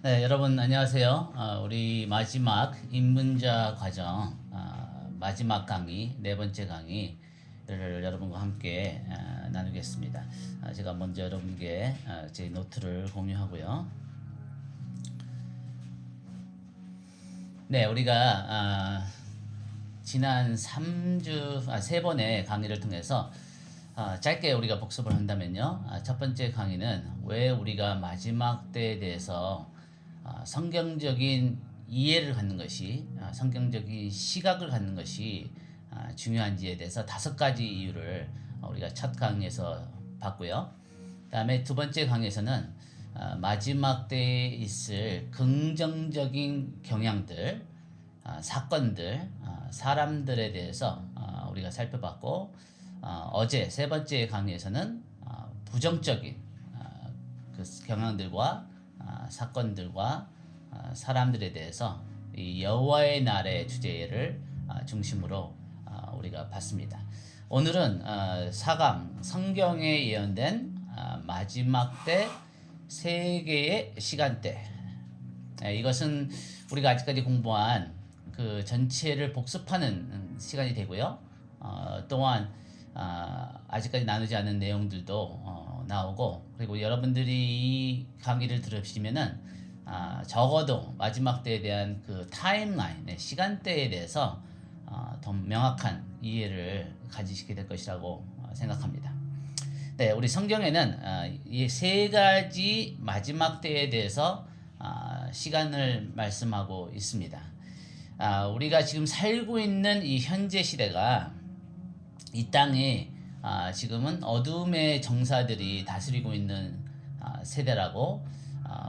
네, 여러분 안녕하세요. 우리 마지막 입문자 과정 마지막 강의, 네 번째 강의를 여러분과 함께 나누겠습니다. 제가 먼저 여러분께 제 노트를 공유하고요. 네, 우리가 지난 3번의 강의를 통해서 짧게 우리가 복습을 한다면요. 첫 번째 강의는 왜 우리가 마지막 때에 대해서 성경적인 이해를 갖는 것이 성경적인 시각을 갖는 것이 중요한지에 대해서 5가지 이유를 우리가 첫 강의에서 봤고요. 다음에 두 번째 강의에서는 마지막 때에 있을 긍정적인 경향들, 사건들, 사람들에 대해서 우리가 살펴봤고, 어제 세 번째 강의에서는 부정적인 그 경향들과 사건들과 사람들에 대해서 이 여호와의 날의 주제를 중심으로 우리가 봤습니다. 오늘은 4강 성경에 예언된 마지막 때 세계의 시간대, 이것은 우리가 아직까지 공부한 그 전체를 복습하는 시간이 되고요. 또한 아직까지 나누지 않은 내용들도 나오고, 그리고 여러분들이 이 강의를 들으시면은 적어도 마지막 때에 대한 그 타임라인, 시간대에 대해서 더 명확한 이해를 가지시게 될 것이라고 생각합니다. 네, 우리 성경에는 이 3가지 마지막 때에 대해서 시간을 말씀하고 있습니다. 우리가 지금 살고 있는 이 현재 시대가 이 땅에 지금은 어둠의 정사들이 다스리고 있는 세대라고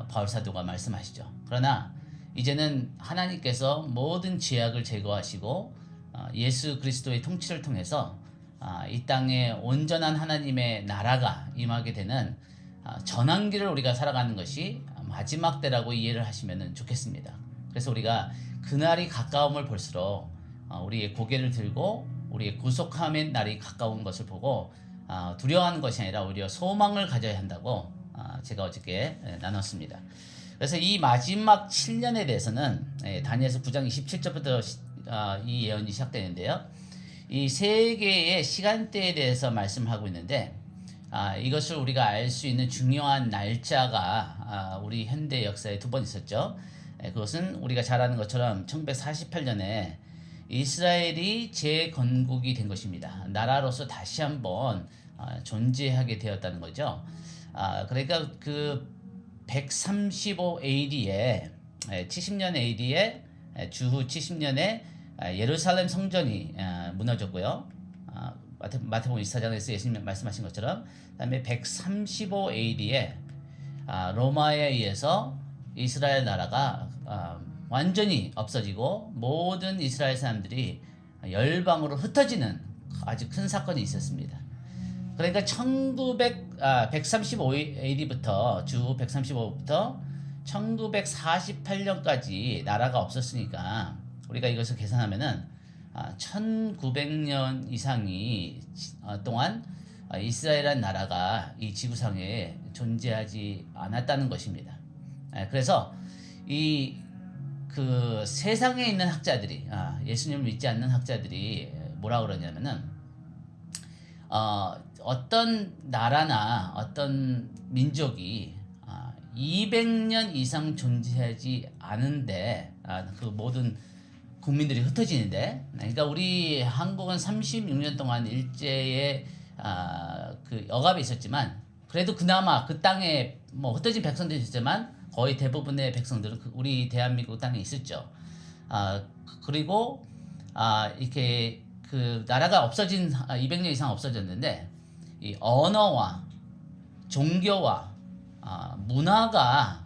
바울사도가 말씀하시죠. 그러나 이제는 하나님께서 모든 죄악을 제거하시고 예수 그리스도의 통치를 통해서 이 땅에 온전한 하나님의 나라가 임하게 되는 전환기를 우리가 살아가는 것이 마지막 때라고 이해를 하시면 좋겠습니다. 그래서 우리가 그날이 가까움을 볼수록 우리의 고개를 들고 우리의 구속함의 날이 가까운 것을 보고 두려워하는 것이 아니라 오히려 소망을 가져야 한다고 제가 어저께 나눴습니다. 그래서 이 마지막 7년에 대해서는 다니엘서 9장 27절부터 이 예언이 시작되는데요. 이 세계의 시간대에 대해서 말씀하고 있는데, 이것을 우리가 알 수 있는 중요한 날짜가 우리 현대 역사에 2번 있었죠. 그것은 우리가 잘 아는 것처럼 1948년에 이스라엘이 재건국이 된 것입니다. 나라로서 다시 한번 존재하게 되었다는 거죠. 그러니까 그 135 AD에 70년 AD에 주후 70년에 예루살렘 성전이 무너졌고요. 마태복음 24장에서 예수님 말씀하신 것처럼, 그다음에 135 AD에 로마에 의해서 이스라엘 나라가 완전히 없어지고 모든 이스라엘 사람들이 열방으로 흩어지는 아주 큰 사건이 있었습니다. 그러니까 135 AD부터 주 135부터 1948년까지 나라가 없었으니까 우리가 이것을 계산하면은 1900년 이상이 동안 이스라엘이라는 나라가 이 지구상에 존재하지 않았다는 것입니다. 그래서 그 세상에 있는 학자들이, 예수님을 믿지 않는 학자들이 뭐라 그러냐면은 어떤 나라나 어떤 민족이 200년 이상 존재하지 않은데 그 모든 국민들이 흩어지는데, 그러니까 우리 한국은 36년 동안 일제의 그 억압이 있었지만 그래도 그나마 그 땅에 뭐 흩어진 백성들이 있었지만 거의 대부분의 백성들은 우리 대한민국 땅에 있었죠. 그리고 이렇게 그 나라가 없어진 200년 이상 없어졌는데, 이 언어와 종교와 문화가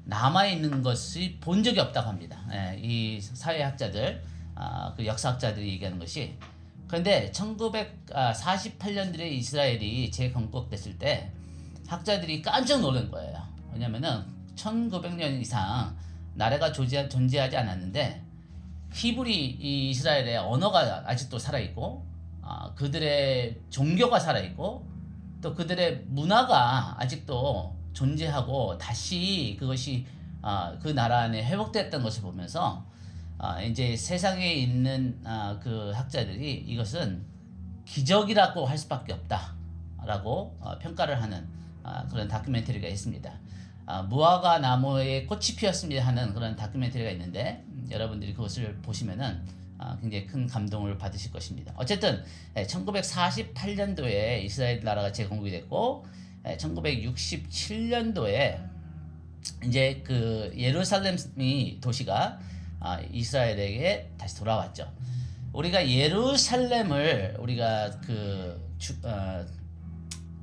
남아있는 것이 본 적이 없다고 합니다. 이 사회학자들, 그 역사학자들이 얘기하는 것이. 그런데 1948년들에 이스라엘이 재건국됐을 때 학자들이 깜짝 놀란 거예요. 왜냐면은 1900년 이상 나라가 존재하지 않았는데 히브리 이스라엘의 언어가 아직도 살아있고, 그들의 종교가 살아있고, 또 그들의 문화가 아직도 존재하고 다시 그것이 그 나라 안에 회복됐던 것을 보면서 이제 세상에 있는 그 학자들이 이것은 기적이라고 할 수밖에 없다라고 평가를 하는 그런 다큐멘터리가 있습니다. 무화과 나무에 꽃이 피었습니다 하는 그런 다큐멘터리가 있는데 여러분들이 그것을 보시면은 굉장히 큰 감동을 받으실 것입니다. 어쨌든 1948년도에 이스라엘 나라가 재건국이 됐고 1967년도에 이제 그 예루살렘이 도시가 이스라엘에게 다시 돌아왔죠. 우리가 예루살렘을 우리가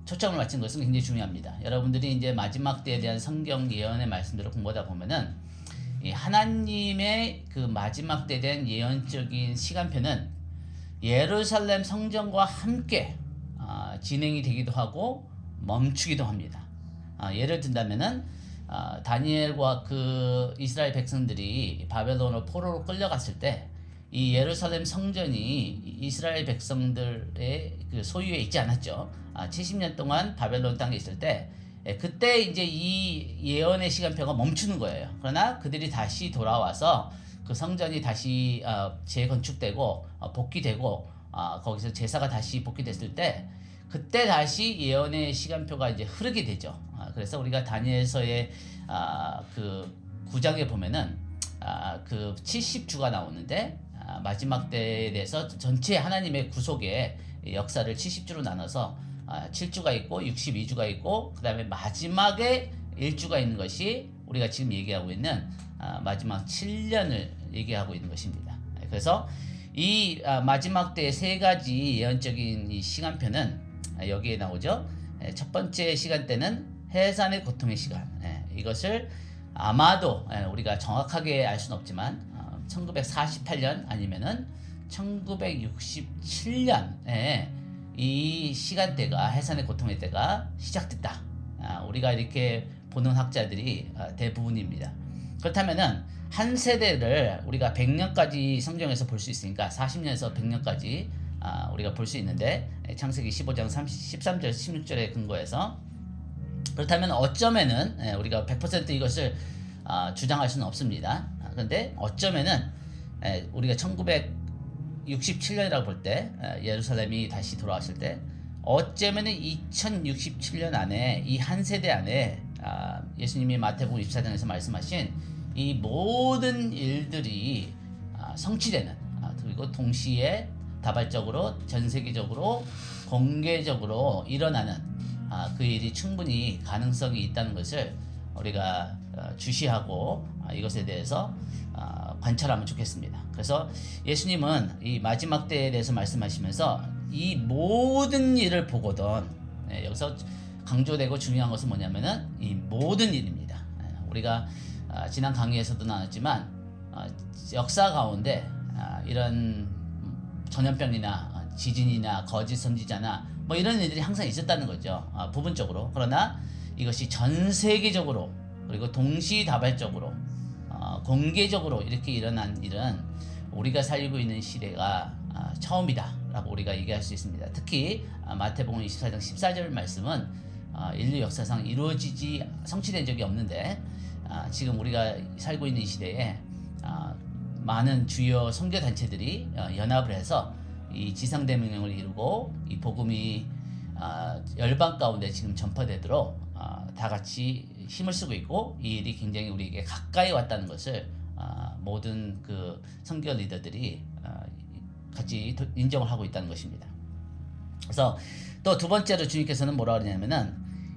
초점을 맞춘 것은 굉장히 중요합니다. 여러분들이 이제 마지막 때에 대한 성경 예언의 말씀들을 공부하다 보면은 이 하나님의 그 마지막 때에 대한 예언적인 시간표는 예루살렘 성전과 함께 진행이 되기도 하고 멈추기도 합니다. 예를 든다면은 다니엘과 그 이스라엘 백성들이 바벨론으로 포로로 끌려갔을 때 이 예루살렘 성전이 이스라엘 백성들의 그 소유에 있지 않았죠. 70년 동안 바벨론 땅에 있을 때 그때 이제 이 예언의 시간표가 멈추는 거예요. 그러나 그들이 다시 돌아와서 그 성전이 다시 재건축되고 복귀되고 거기서 제사가 다시 복귀됐을 때 그때 다시 예언의 시간표가 이제 흐르게 되죠. 그래서 우리가 다니엘서의 그 9장에 보면은 그 70주가 나오는데 마지막 때에 대해서 전체 하나님의 구속의 역사를 70주로 나눠서 7주가 있고 62주가 있고 그 다음에 마지막에 1주가 있는 것이 우리가 지금 얘기하고 있는 마지막 7년을 얘기하고 있는 것입니다. 그래서 이 마지막 때의 세 가지 예언적인 이 시간표는 여기에 나오죠. 첫 번째 시간대는 해산의 고통의 시간. 이것을 아마도 우리가 정확하게 알 수는 없지만 1948년 아니면은 1967년에 이 시간대가 해산의 고통의 때가 시작됐다. 우리가 이렇게 보는 학자들이 대부분입니다. 그렇다면은 한 세대를 우리가 100년까지 성경에서 볼 수 있으니까 40년에서 100년까지 우리가 볼 수 있는데 창세기 15장 13절 16절에 근거해서 그렇다면 어쩌면은 우리가 100% 이것을 주장할 수는 없습니다. 그런데 어쩌면은 우리가 1967년이라고 볼 때 예루살렘이 다시 돌아왔을 때 어쩌면은 2067년 안에 이 한 세대 안에 예수님이 마태복음 24장에서 말씀하신 이 모든 일들이 성취되는 그리고 동시에 다발적으로 전 세계적으로 공개적으로 일어나는 그 일이 충분히 가능성이 있다는 것을 우리가 주시하고 이것에 대해서 관찰하면 좋겠습니다. 그래서 예수님은 이 마지막 때에 대해서 말씀하시면서 이 모든 일을 보거든 여기서 강조되고 중요한 것은 뭐냐면은 이 모든 일입니다. 우리가 지난 강의에서도 나눴지만 역사 가운데 이런 전염병이나 지진이나 거짓 선지자나 뭐 이런 일들이 항상 있었다는 거죠. 부분적으로. 그러나 이것이 전 세계적으로 그리고 동시다발적으로 공개적으로 이렇게 일어난 일은 우리가 살고 있는 시대가 처음이다 라고 우리가 얘기할 수 있습니다. 특히 마태복음 24장 14절 말씀은 인류 역사상 이루어지지 성취된 적이 없는데 지금 우리가 살고 있는 이 시대에 많은 주요 선교단체들이 연합을 해서 이 지상대명령을 이루고 이 복음이 열방 가운데 지금 전파되도록 다 같이 힘을 쓰고 있고 이 일이 굉장히 우리에게 가까이 왔다는 것을 모든 그 선교 리더들이 같이 인정을 하고 있다는 것입니다. 그래서 또 두 번째로 주님께서는 뭐라 그러냐면은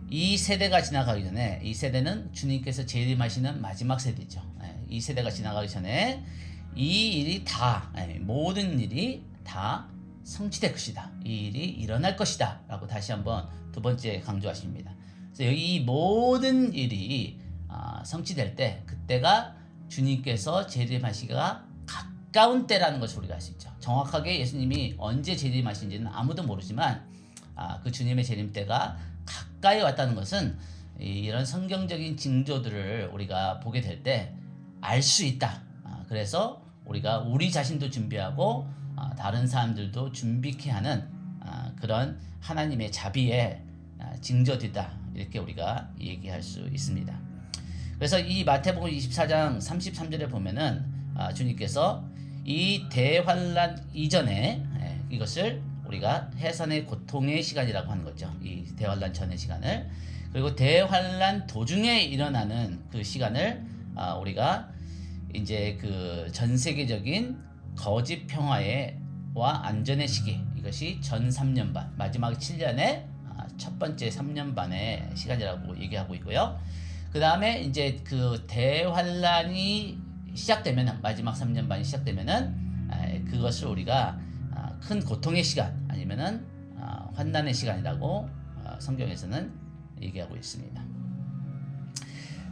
이 세대가 지나가기 전에 이 세대는 주님께서 재림하시는 마지막 세대죠. 이 세대가 지나가기 전에 이 일이 다 모든 일이 다 성취될 것이다. 이 일이 일어날 것이다. 라고 다시 한번 두 번째 강조하십니다. 그래서 여기 이 모든 일이 성취될 때 그때가 주님께서 재림하시기가 가까운 때라는 것을 우리가 알 수 있죠. 정확하게 예수님이 언제 재림하신지는 아무도 모르지만 그 주님의 재림 때가 가까이 왔다는 것은 이런 성경적인 징조들을 우리가 보게 될 때 알 수 있다. 그래서 우리가 우리 자신도 준비하고 다른 사람들도 준비케 하는 그런 하나님의 자비의 징조들이다. 이렇게 우리가 얘기할 수 있습니다. 그래서 이 마태복음 24장 33절에 보면은 주님께서 이 대환란 이전에 이것을 우리가 해산의 고통의 시간이라고 하는 거죠. 이 대환란 전의 시간을. 그리고 대환란 도중에 일어나는 그 시간을 우리가 이제 그 전 세계적인 거짓 평화와 안전의 시기, 이것이 전 3년반, 마지막 7년의 첫 번째 3년반의 시간이라고 얘기하고 있고요. 그 다음에 이제 그 대환란이 시작되면은, 마지막 3년반이 시작되면은 그것을 우리가 큰 고통의 시간 아니면은 환난의 시간이라고 성경에서는 얘기하고 있습니다.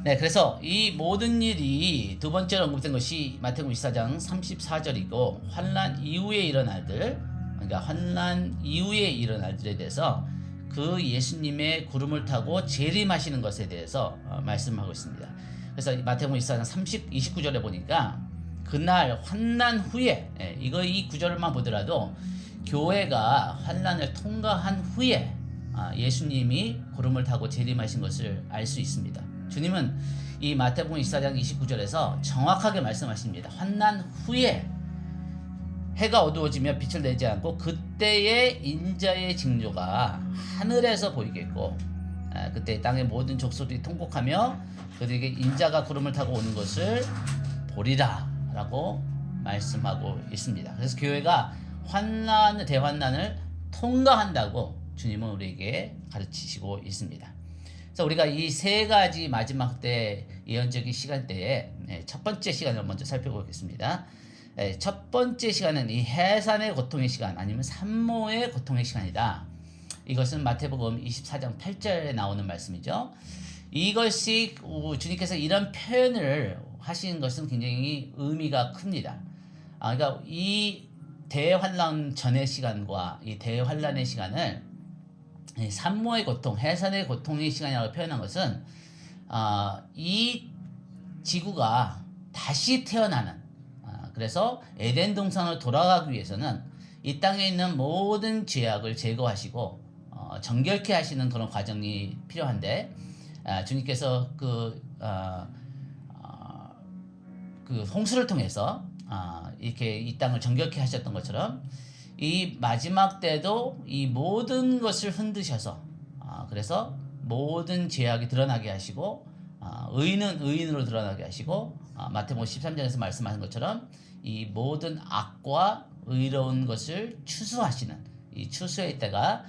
네, 그래서 이 모든 일이 두 번째로 언급된 것이 마태복음 24장 34절이고, 환난 이후에 일어날 들, 그러니까 환난 이후에 일어날 들에 대해서 그 예수님의 구름을 타고 재림하시는 것에 대해서 말씀하고 있습니다. 그래서 마태복음 24장 29절에 보니까 그날 환난 후에, 이 구절만 보더라도 교회가 환난을 통과한 후에 예수님이 구름을 타고 재림하신 것을 알 수 있습니다. 주님은 이 마태복음 24장 29절에서 정확하게 말씀하십니다. 환난 후에 해가 어두워지며 빛을 내지 않고 그때의 인자의 징조가 하늘에서 보이겠고, 그때 땅의 모든 족속들이 통곡하며 그들에게 인자가 구름을 타고 오는 것을 보리라 라고 말씀하고 있습니다. 그래서 교회가 대환난을 통과한다고 주님은 우리에게 가르치시고 있습니다. 그래서 우리가 이 세 가지 마지막 때 예언적인 시간대에 첫 번째 시간을 먼저 살펴보겠습니다. 첫 번째 시간은 이 해산의 고통의 시간 아니면 산모의 고통의 시간이다. 이것은 마태복음 24장 8절에 나오는 말씀이죠. 이것이 주님께서 이런 표현을 하시는 것은 굉장히 의미가 큽니다. 그러니까 이 대환란 전의 시간과 이 대환란의 시간을 산모의 고통, 해산의 고통의 시간이라고 표현한 것은 이 지구가 다시 태어나는, 그래서 에덴 동산으로 돌아가기 위해서는 이 땅에 있는 모든 죄악을 제거하시고 정결케 하시는 그런 과정이 필요한데, 주님께서 그 홍수를 통해서 이렇게 이 땅을 정결케 하셨던 것처럼 이 마지막 때도 이 모든 것을 흔드셔서 그래서 모든 죄악이 드러나게 하시고 의인은 의인으로 드러나게 하시고, 마태복음 13장에서 말씀하신 것처럼 이 모든 악과 의로운 것을 추수하시는 이 추수의 때가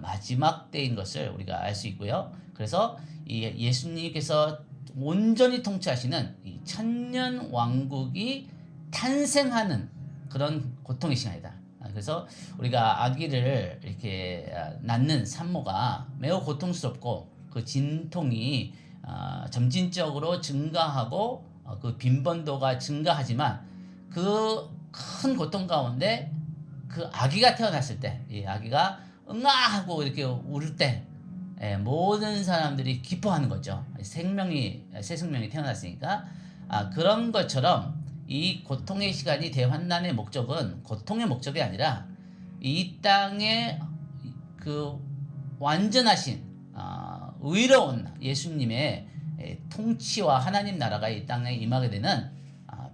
마지막 때인 것을 우리가 알 수 있고요. 그래서 이 예수님께서 온전히 통치하시는 이 천년 왕국이 탄생하는 그런 고통의 시간이다. 그래서 우리가 아기를 이렇게 낳는 산모가 매우 고통스럽고 그 진통이 점진적으로 증가하고 그 빈번도가 증가하지만 그 큰 고통 가운데 그 아기가 태어났을 때, 이 아기가 응아 하고 이렇게 울을 때 모든 사람들이 기뻐하는 거죠. 새 생명이 태어났으니까. 그런 것처럼 이 고통의 시간이 대환난의 목적은 고통의 목적이 아니라 이 땅에 그 완전하신 의로운 예수님의 통치와 하나님 나라가 이 땅에 임하게 되는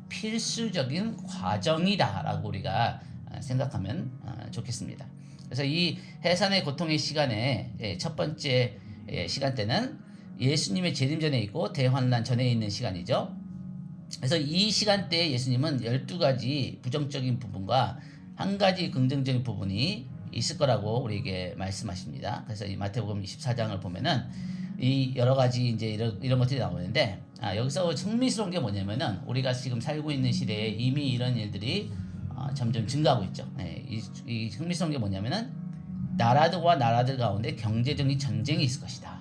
필수적인 과정이다라고 우리가 생각하면 좋겠습니다. 그래서 이 해산의 고통의 시간의 첫 번째 시간대는 예수님의 재림 전에 있고 대환난 전에 있는 시간이죠. 그래서 이 시간대에 예수님은 12가지 부정적인 부분과 한 가지 긍정적인 부분이 있을 거라고 우리에게 말씀하십니다. 그래서 이 마태복음 24장을 보면은 이 여러 가지 이제 이런 것들이 나오는데, 여기서 흥미스러운 게 뭐냐면은 우리가 지금 살고 있는 시대에 이미 이런 일들이 점점 증가하고 있죠. 이 흥미스러운 게 뭐냐면은 나라들과 나라들 가운데 경제적인 전쟁이 있을 것이다.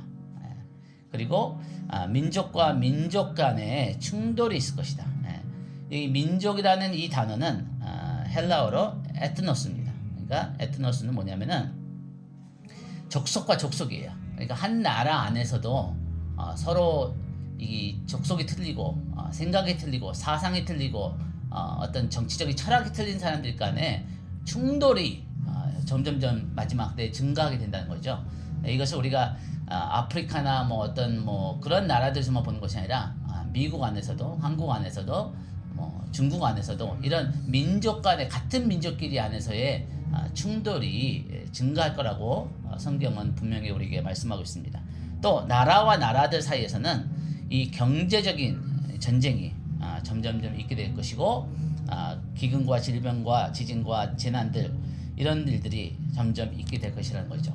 그리고 민족과 민족 간의 충돌이 있을 것이다. 이 민족이라는 이 단어는 헬라어로 에트노스입니다. 그러니까 에트노스는 뭐냐면은 족속과 족속이에요. 그러니까 한 나라 안에서도 서로 이 족속이 틀리고 생각이 틀리고 사상이 틀리고 어떤 정치적인 철학이 틀린 사람들 간에 충돌이 점점점 마지막 때 증가하게 된다는 거죠. 이것을 우리가 아프리카나 뭐 어떤 뭐 그런 나라들에서만 보는 것이 아니라 미국 안에서도, 한국 안에서도, 뭐 중국 안에서도 이런 민족 간의 같은 민족끼리 안에서의 충돌이 증가할 거라고 성경은 분명히 우리에게 말씀하고 있습니다. 또 나라와 나라들 사이에서는 이 경제적인 전쟁이 점점점 있게 될 것이고, 기근과 질병과 지진과 재난들, 이런 일들이 점점 있게 될 것이라는 거죠.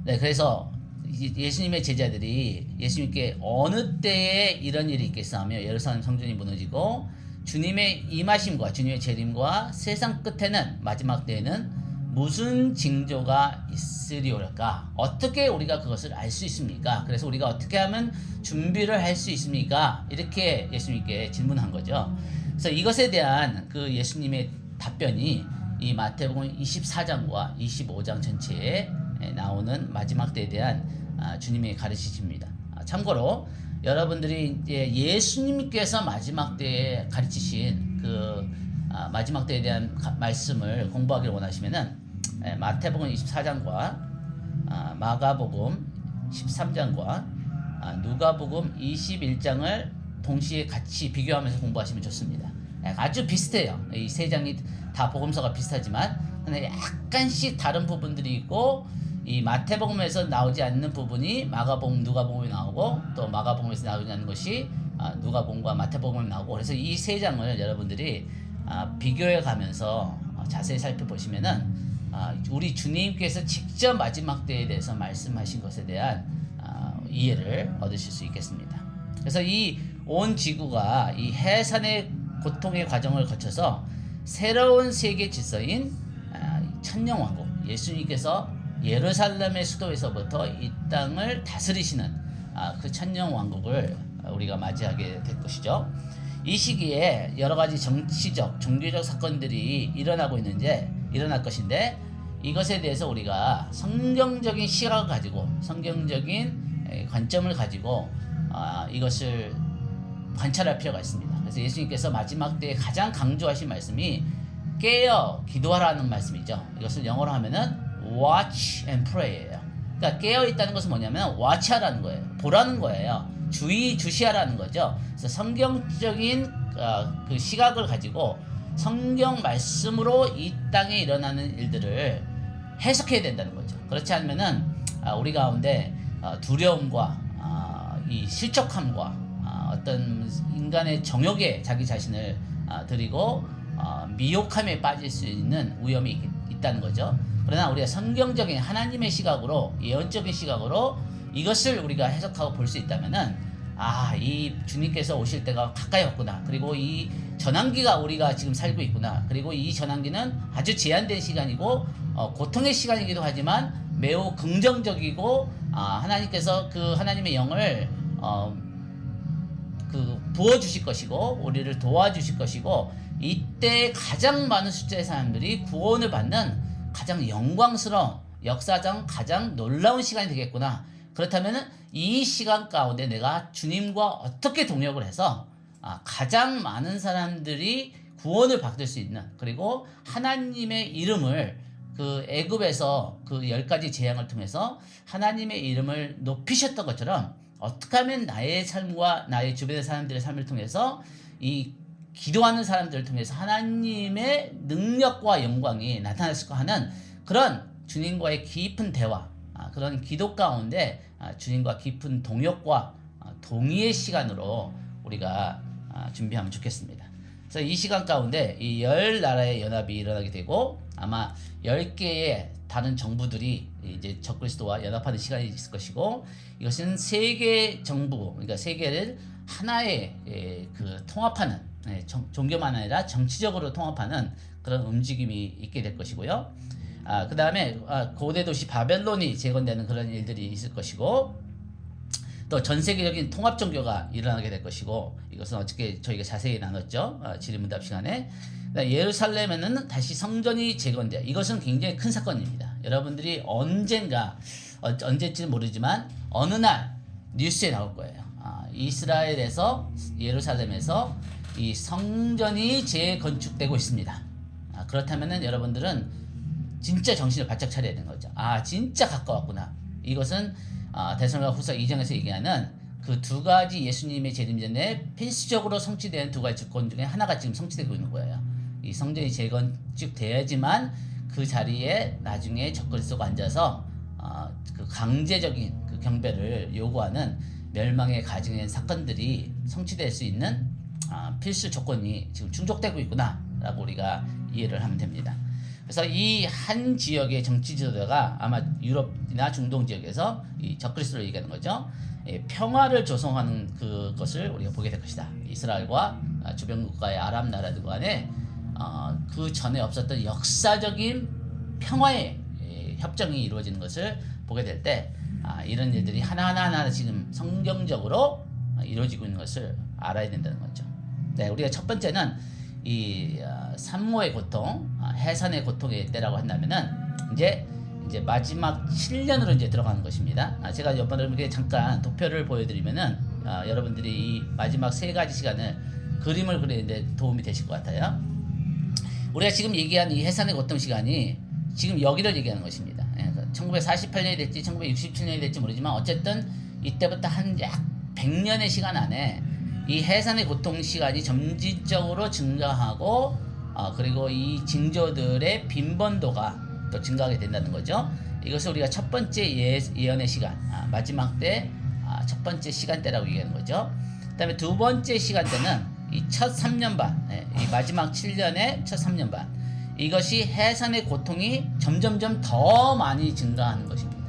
네, 그래서 예수님의 제자들이 예수님께 어느 때에 이런 일이 있겠어 하며 예루살렘 성전이 무너지고 주님의 임하심과 주님의 재림과 세상 끝에는, 마지막 때에는 무슨 징조가 있으리오랄까? 어떻게 우리가 그것을 알 수 있습니까? 그래서 우리가 어떻게 하면 준비를 할 수 있습니까? 이렇게 예수님께 질문한 거죠. 그래서 이것에 대한 그 예수님의 답변이 이 마태복음 24장과 25장 전체에 나오는 마지막 때에 대한 주님의 가르치십니다. 참고로 여러분들이 이제 예수님께서 마지막 때에 가르치신 그 마지막 때에 대한 말씀을 공부하기를 원하시면은 마태복음 24장과 마가복음 13장과 누가복음 21장을 동시에 같이 비교하면서 공부하시면 좋습니다. 아주 비슷해요. 이 세 장이 다 복음서가 비슷하지만 근데 약간씩 다른 부분들이 있고, 이 마태복음에서 나오지 않는 부분이 마가복음, 누가복음에 나오고, 또 마가복음에서 나오지 않는 것이 누가복음과 마태복음에 나오고, 그래서 이 세 장을 여러분들이 비교해 가면서 자세히 살펴보시면은 우리 주님께서 직접 마지막 때에 대해서 말씀하신 것에 대한 이해를 얻으실 수 있겠습니다. 그래서 이 온 지구가 이 해산의 고통의 과정을 거쳐서 새로운 세계 질서인 천년왕국, 예수님께서 예루살렘의 수도에서부터 이 땅을 다스리시는 그 천년왕국을 우리가 맞이하게 될 것이죠. 이 시기에 여러 가지 정치적, 종교적 사건들이 일어날 것인데, 이것에 대해서 우리가 성경적인 시각을 가지고, 성경적인 관점을 가지고 이것을 관찰할 필요가 있습니다. 그래서 예수님께서 마지막 때에 가장 강조하신 말씀이 깨어 기도하라는 말씀이죠. 이것을 영어로 하면은 watch and pray예요. 그러니까 깨어 있다는 것은 뭐냐면 watch하라는 거예요. 보라는 거예요. 주시하라는 거죠. 그래서 성경적인 그 시각을 가지고 성경 말씀으로 이 땅에 일어나는 일들을 해석해야 된다는 거죠. 그렇지 않으면은 우리 가운데 두려움과 이 실족함과 어떤 인간의 정욕에 자기 자신을 드리고 미혹함에 빠질 수 있는 위험이 있다는 거죠. 그러나 우리가 성경적인 하나님의 시각으로, 예언적인 시각으로 이것을 우리가 해석하고 볼 수 있다면은 이 주님께서 오실 때가 가까이 왔구나. 그리고 이 전환기가 우리가 지금 살고 있구나. 그리고 이 전환기는 아주 제한된 시간이고 고통의 시간이기도 하지만 매우 긍정적이고 하나님께서 그 하나님의 영을 부어주실 것이고 우리를 도와주실 것이고, 이때 가장 많은 숫자의 사람들이 구원을 받는 가장 영광스러운, 역사상 가장 놀라운 시간이 되겠구나. 그렇다면 이 시간 가운데 내가 주님과 어떻게 동역을 해서 가장 많은 사람들이 구원을 받을 수 있는, 그리고 하나님의 이름을 그 애굽에서 그 10가지 재앙을 통해서 하나님의 이름을 높이셨던 것처럼 어떻게 하면 나의 삶과 나의 주변의 사람들의 삶을 통해서 이 기도하는 사람들을 통해서 하나님의 능력과 영광이 나타났을까 하는 그런 주님과의 깊은 대화, 그런 기도 가운데 주님과 깊은 동역과 동의의 시간으로 우리가 준비하면 좋겠습니다. 그래서 이 시간 가운데 이 10나라의 연합이 일어나게 되고, 아마 10개의 다른 정부들이 이제 적그리스도와 연합하는 시간이 있을 것이고, 이것은 세계 정부, 그러니까 세계를 하나의 그 통합하는, 종교만 아니라 정치적으로 통합하는 그런 움직임이 있게 될 것이고요. 그 다음에 고대 도시 바벨론이 재건되는 그런 일들이 있을 것이고, 또 전 세계적인 통합 종교가 일어나게 될 것이고, 이것은 어떻게 저희가 자세히 나눴죠. 질의응답 시간에. 예루살렘에는 다시 성전이 재건돼요. 이것은 굉장히 큰 사건입니다. 여러분들이 언제쯤 모르지만 어느 날 뉴스에 나올 거예요. 이스라엘에서, 예루살렘에서 이 성전이 재건축되고 있습니다. 그렇다면은 여러분들은 진짜 정신을 바짝 차려야 되는 거죠. 진짜 가까웠구나. 이것은 데살로니가 후서 2장에서 얘기하는 그 두 가지 예수님의 재림 전에 필수적으로 성취되는 두 가지 주권 중에 하나가 지금 성취되고 있는 거예요. 이 성전이 재건축돼야지만 그 자리에 나중에 적그리스도가 앉아서 그 강제적인 그 경배를 요구하는 멸망의 가증의 사건들이 성취될 수 있는 필수 조건이 지금 충족되고 있구나라고 우리가 이해를 하면 됩니다. 그래서 이 한 지역의 정치 지도자가 아마 유럽이나 중동 지역에서 이 적그리스도를 얘기하는 거죠. 평화를 조성하는 그것을 우리가 보게 될 것이다. 이스라엘과 주변 국가의 아랍 나라들 간에 그 전에 없었던 역사적인 평화의 협정이 이루어지는 것을 보게 될 때 이런 일들이 하나하나 지금 성경적으로 이루어지고 있는 것을 알아야 된다는 거죠. 네, 우리가 첫 번째는 이 산모의 고통, 해산의 고통의 때라고 한다면은 이제 마지막 7년으로 이제 들어가는 것입니다. 제가 여러분들에게 잠깐 도표를 보여드리면은 여러분들이 이 마지막 세 가지 시간을 그림을 그리는데 도움이 되실 것 같아요. 우리가 지금 얘기한 이 해산의 고통 시간이 지금 여기를 얘기하는 것입니다. 1948년이 될지 1967년이 될지 모르지만 어쨌든 이때부터 한 약 100년의 시간 안에 이 해산의 고통 시간이 점진적으로 증가하고 그리고 이 징조들의 빈번도가 또 증가하게 된다는 거죠. 이것을 우리가 첫 번째 예언의 시간, 마지막 때 첫 번째 시간대라고 얘기하는 거죠. 그 다음에 두 번째 시간대는 이 첫 3년 반, 이 마지막 7년의 첫 3년 반, 이것이 해산의 고통이 점점점 더 많이 증가하는 것입니다.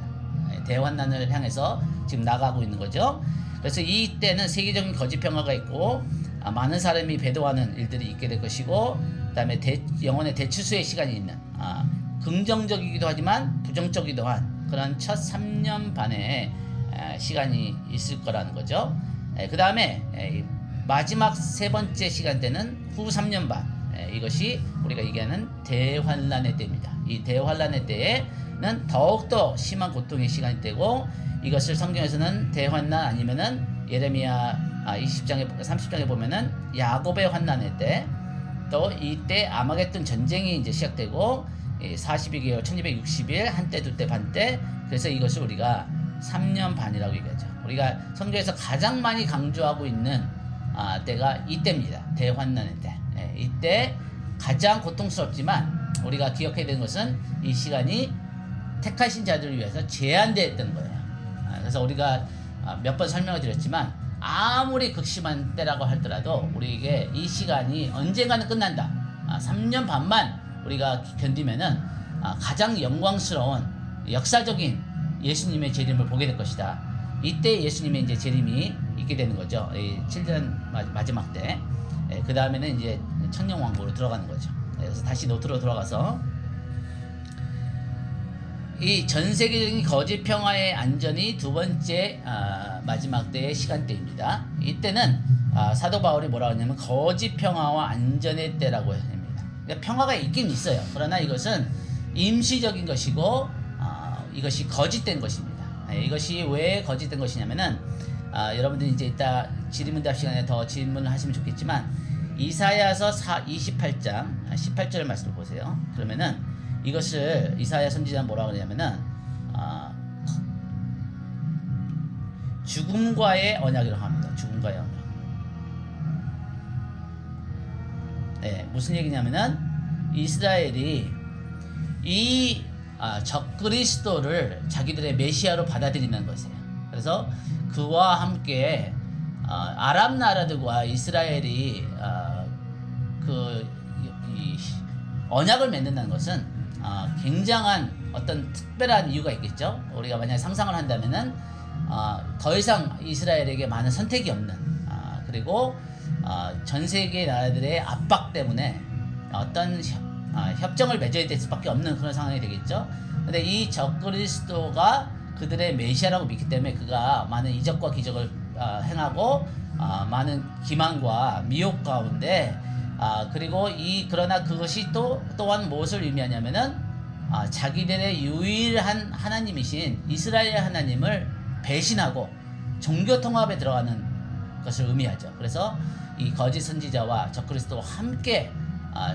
대환난을 향해서 지금 나가고 있는 거죠. 그래서 이때는 세계적인 거짓 평화가 있고 많은 사람이 배도하는 일들이 있게 될 것이고, 그 다음에 영혼의 대추수의 시간이 있는 긍정적이기도 하지만 부정적이기도 한 그런 첫 3년 반의 시간이 있을 거라는 거죠. 그 다음에 마지막 세 번째 시간대는 후 3년 반, 이것이 우리가 얘기하는 대환란의 때입니다. 이 대환란의 때에는 더욱더 심한 고통의 시간이 되고, 이것을 성경에서는 대환난 아니면은 예레미야 20장에 30장에 보면은 야곱의 환난의 때, 또 이때 아마겟돈 전쟁이 이제 시작되고 42개월 1260일 한때 두때 반때, 그래서 이것을 우리가 3년 반이라고 얘기하죠. 우리가 성경에서 가장 많이 강조하고 있는 때가 이때입니다. 대환난의 때. 이때 가장 고통스럽지만 우리가 기억해야 되는 것은 이 시간이 택하신 자들을 위해서 제한되었던 거예요. 그래서 우리가 몇 번 설명을 드렸지만 아무리 극심한 때라고 하더라도 우리에게 이 시간이 언젠가는 끝난다. 3년 반만 우리가 견디면은 가장 영광스러운 역사적인 예수님의 재림을 보게 될 것이다. 이때 예수님의 이제 재림이 있게 되는 거죠. 7년 마지막 때. 그 다음에는 이제 천년 왕국으로 들어가는 거죠. 그래서 다시 노트로 들어가서 이 전 세계적인 거짓 평화의 안전이 두 번째 마지막 때의 시간대입니다. 이때는 사도 바울이 뭐라고 하냐면 거짓 평화와 안전의 때라고 합니다. 그러니까 평화가 있긴 있어요. 그러나 이것은 임시적인 것이고 이것이 거짓된 것입니다. 이것이 왜 거짓된 것이냐면은 여러분들이 이제 이따 지리문답 시간에 더 질문을 하시면 좋겠지만 이사야서 28장 18절 말씀을 보세요. 그러면은 이것을 이사야 선지자는 뭐라고 하냐면은 죽음과의 언약이라고 합니다. 죽음과의 언약. 네, 무슨 얘기냐면은 이스라엘이 이 적그리스도를 자기들의 메시아로 받아들이는 것이에요. 그래서 그와 함께 아랍 나라들과 이스라엘이 이 언약을 맺는다는 것은 굉장한 어떤 특별한 이유가 있겠죠. 우리가 만약 상상을 한다면은 더 이상 이스라엘에게 많은 선택이 없는 그리고 전 세계 나라들의 압박 때문에 어떤 협정을 맺어야 될 수밖에 없는 그런 상황이 되겠죠. 근데 이 적그리스도가 그들의 메시아라고 믿기 때문에 그가 많은 이적과 기적을 행하고 많은 기만과 미혹 가운데 그리고 그러나 그것이 또한 무엇을 의미하냐면은 자기들의 유일한 하나님이신 이스라엘 하나님을 배신하고 종교 통합에 들어가는 것을 의미하죠. 그래서 이 거짓 선지자와 적그리스도와 함께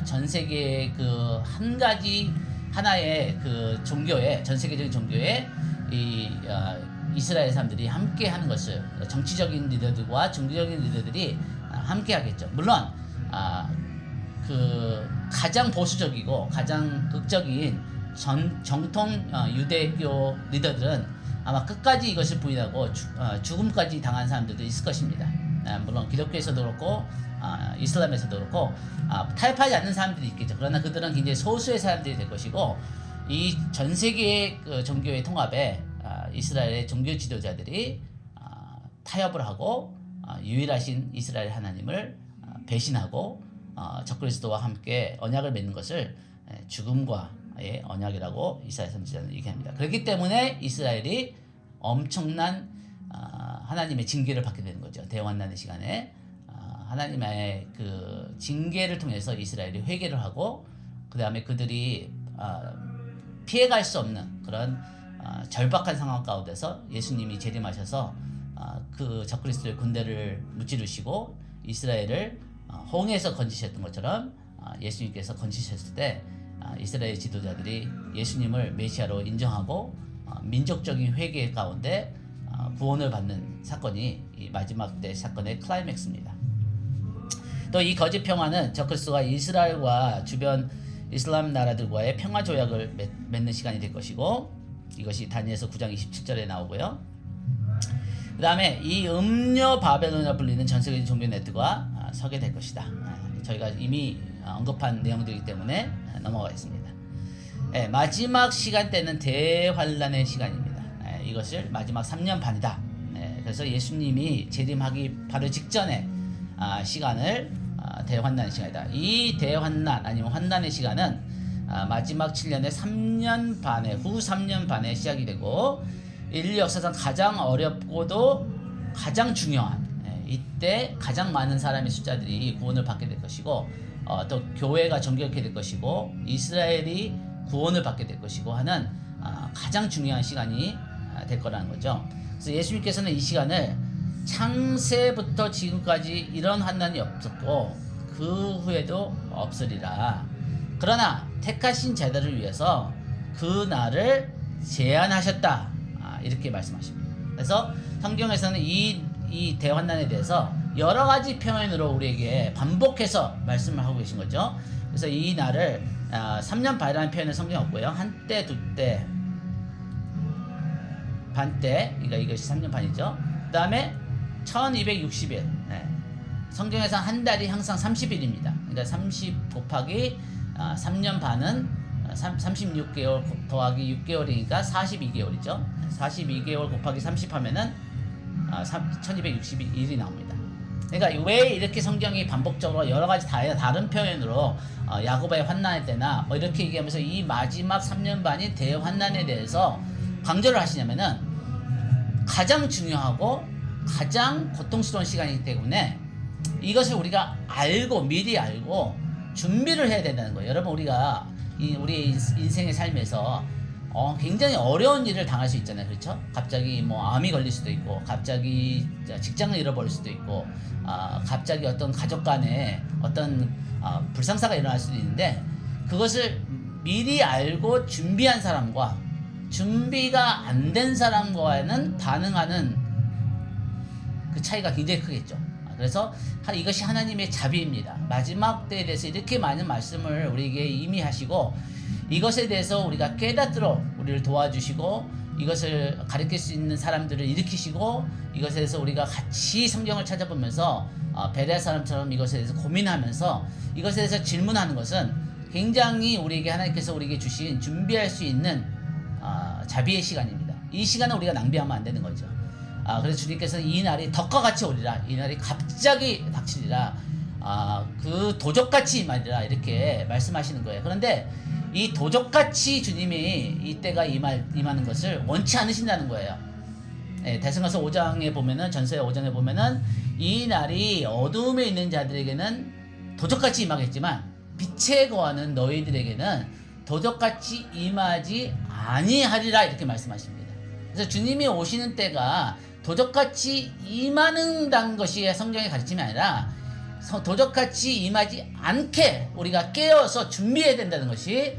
전 세계의 그 한 가지 하나의 그 종교에 전 세계적인 종교에 이 이스라엘 사람들이 함께 하는 것을 정치적인 리더들과 종교적인 리더들이 함께 하겠죠. 물론 그 가장 보수적이고 가장 극적인 정통 유대교 리더들은 아마 끝까지 이것을 부인하고 죽음까지 당한 사람들도 있을 것입니다. 물론 기독교에서도 그렇고 이슬람에서도 그렇고 타협하지 않는 사람들이 있겠죠. 그러나 그들은 굉장히 소수의 사람들이 될 것이고 이 전 세계의 그 종교의 통합에 이스라엘의 종교 지도자들이 타협을 하고 유일하신 이스라엘 하나님을 배신하고 적그리스도와 함께 언약을 맺는 것을 죽음과의 언약이라고 이스라엘 선지자는 얘기합니다. 그렇기 때문에 이스라엘이 엄청난 하나님의 징계를 받게 되는 거죠. 대환난의 시간에 하나님의 그 징계를 통해서 이스라엘이 회개를 하고 그 다음에 그들이 피해갈 수 없는 그런 절박한 상황 가운데서 예수님이 재림하셔서 그 적그리스도의 군대를 무찌르시고 이스라엘을 홍해에서 건지셨던 것처럼 예수님께서 건지셨을 때 이스라엘 지도자들이 예수님을 메시아로 인정하고 민족적인 회개 가운데 구원을 받는 사건이 이 마지막 때 사건의 클라이맥스입니다. 또 이 거짓 평화는 적그리스도가 이스라엘과 주변 이슬람 나라들과의 평화 조약을 맺는 시간이 될 것이고 이것이 다니엘서 9장 27절에 나오고요. 그 다음에 이 음녀 바벨론이라 불리는 전세계적인 종교 네트가 서게 될 것이다. 저희가 이미 언급한 내용들이기 때문에 넘어가겠습니다. 마지막 시간대는 대환란의 시간입니다. 이것을 마지막 3년 반이다. 그래서 예수님이 재림하기 바로 직전에 시간을 대환난의 시간이다. 이 대환난 아니면 환난의 시간은 마지막 7년의 3년 반에 후 3년 반에 시작이 되고 인류 역사상 가장 어렵고도 가장 중요한 이때 가장 많은 사람의 숫자들이 구원을 받게 될 것이고 또 교회가 정결케 될 것이고 이스라엘이 구원을 받게 될 것이고 하는 가장 중요한 시간이 될 거라는 거죠. 그래서 예수님께서는 이 시간을 창세부터 지금까지 이런 환난이 없었고 그 후에도 없으리라. 그러나 택하신 자들을 위해서 그 날을 제한하셨다. 이렇게 말씀하십니다. 그래서 성경에서는 이 대환난에 대해서 여러 가지 표현으로 우리에게 반복해서 말씀을 하고 계신 거죠. 그래서 이 날을 3년 반이라는 표현은 성경에 없고요. 한때, 두때, 반때, 그러니까 이것이 3년 반이죠. 그 다음에 1260일. 성경에서 한 달이 항상 30일입니다. 그러니까 30 곱하기 3년 반은 36개월 더하기 6개월이니까 42개월이죠. 42개월 곱하기 30 하면은 1260일이 나옵니다. 그러니까 왜 이렇게 성경이 반복적으로 여러 가지 다른 표현으로 야고보의 환난의 때나 뭐 이렇게 얘기하면서 이 마지막 3년 반이 대환난에 대해서 강조를 하시냐면은 가장 중요하고 가장 고통스러운 시간이기 때문에 이것을 우리가 미리 알고 준비를 해야 된다는 거예요. 여러분 우리가 우리 인생의 삶에서 굉장히 어려운 일을 당할 수 있잖아요. 그렇죠? 갑자기 뭐 암이 걸릴 수도 있고 갑자기 직장을 잃어버릴 수도 있고 갑자기 어떤 가족 간에 어떤 불상사가 일어날 수도 있는데 그것을 미리 알고 준비한 사람과 준비가 안 된 사람과는 반응하는 그 차이가 굉장히 크겠죠. 그래서 이것이 하나님의 자비입니다. 마지막 때에 대해서 이렇게 많은 말씀을 우리에게 이미 하시고 이것에 대해서 우리가 깨닫도록 우리를 도와주시고 이것을 가르칠 수 있는 사람들을 일으키시고 이것에 대해서 우리가 같이 성경을 찾아보면서 베레아 사람처럼 이것에 대해서 고민하면서 이것에 대해서 질문하는 것은 굉장히 우리에게 하나님께서 우리에게 주신 준비할 수 있는 자비의 시간입니다. 이 시간은 우리가 낭비하면 안 되는 거죠. 그래서 주님께서는 이 날이 덕과 같이 오리라. 이 날이 갑자기 닥치리라. 그 도적같이 임하리라. 이렇게 말씀하시는 거예요. 그런데 이 도적같이 주님이 이때가 임하는 것을 원치 않으신다는 거예요. 대승가서 5장에 보면은 전서의 5장에 보면은 이 날이 어두움에 있는 자들에게는 도적같이 임하겠지만 빛에 거하는 너희들에게는 도적같이 임하지 아니하리라. 이렇게 말씀하십니다. 그래서 주님이 오시는 때가 도적같이 임하는다는 것이 성경의 가르침이 아니라 도적같이 임하지 않게 우리가 깨어서 준비해야 된다는 것이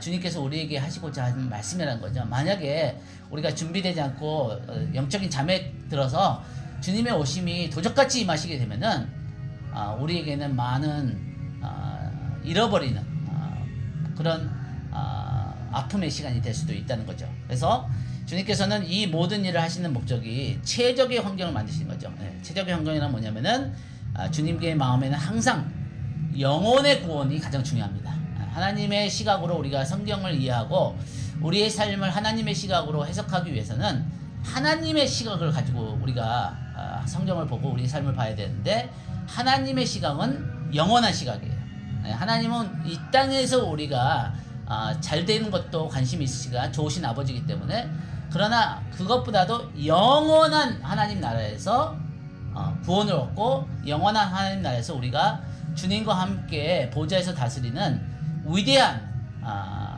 주님께서 우리에게 하시고자 하는 말씀이라는 거죠. 만약에 우리가 준비되지 않고 영적인 잠에 들어서 주님의 오심이 도적같이 임하시게 되면은 우리에게는 많은 잃어버리는 그런 아픔의 시간이 될 수도 있다는 거죠. 그래서 주님께서는 이 모든 일을 하시는 목적이 최적의 환경을 만드시는 거죠. 최적의 환경이란 뭐냐면은 주님의 마음에는 항상 영혼의 구원이 가장 중요합니다. 하나님의 시각으로 우리가 성경을 이해하고 우리의 삶을 하나님의 시각으로 해석하기 위해서는 하나님의 시각을 가지고 우리가 성경을 보고 우리의 삶을 봐야 되는데, 하나님의 시각은 영원한 시각이에요. 하나님은 이 땅에서 우리가 잘 되는 것도 관심이 있으시가 좋으신 아버지이기 때문에, 그러나 그것보다도 영원한 하나님 나라에서 구원을 얻고 영원한 하나님 나라에서 우리가 주님과 함께 보좌에서 다스리는 위대한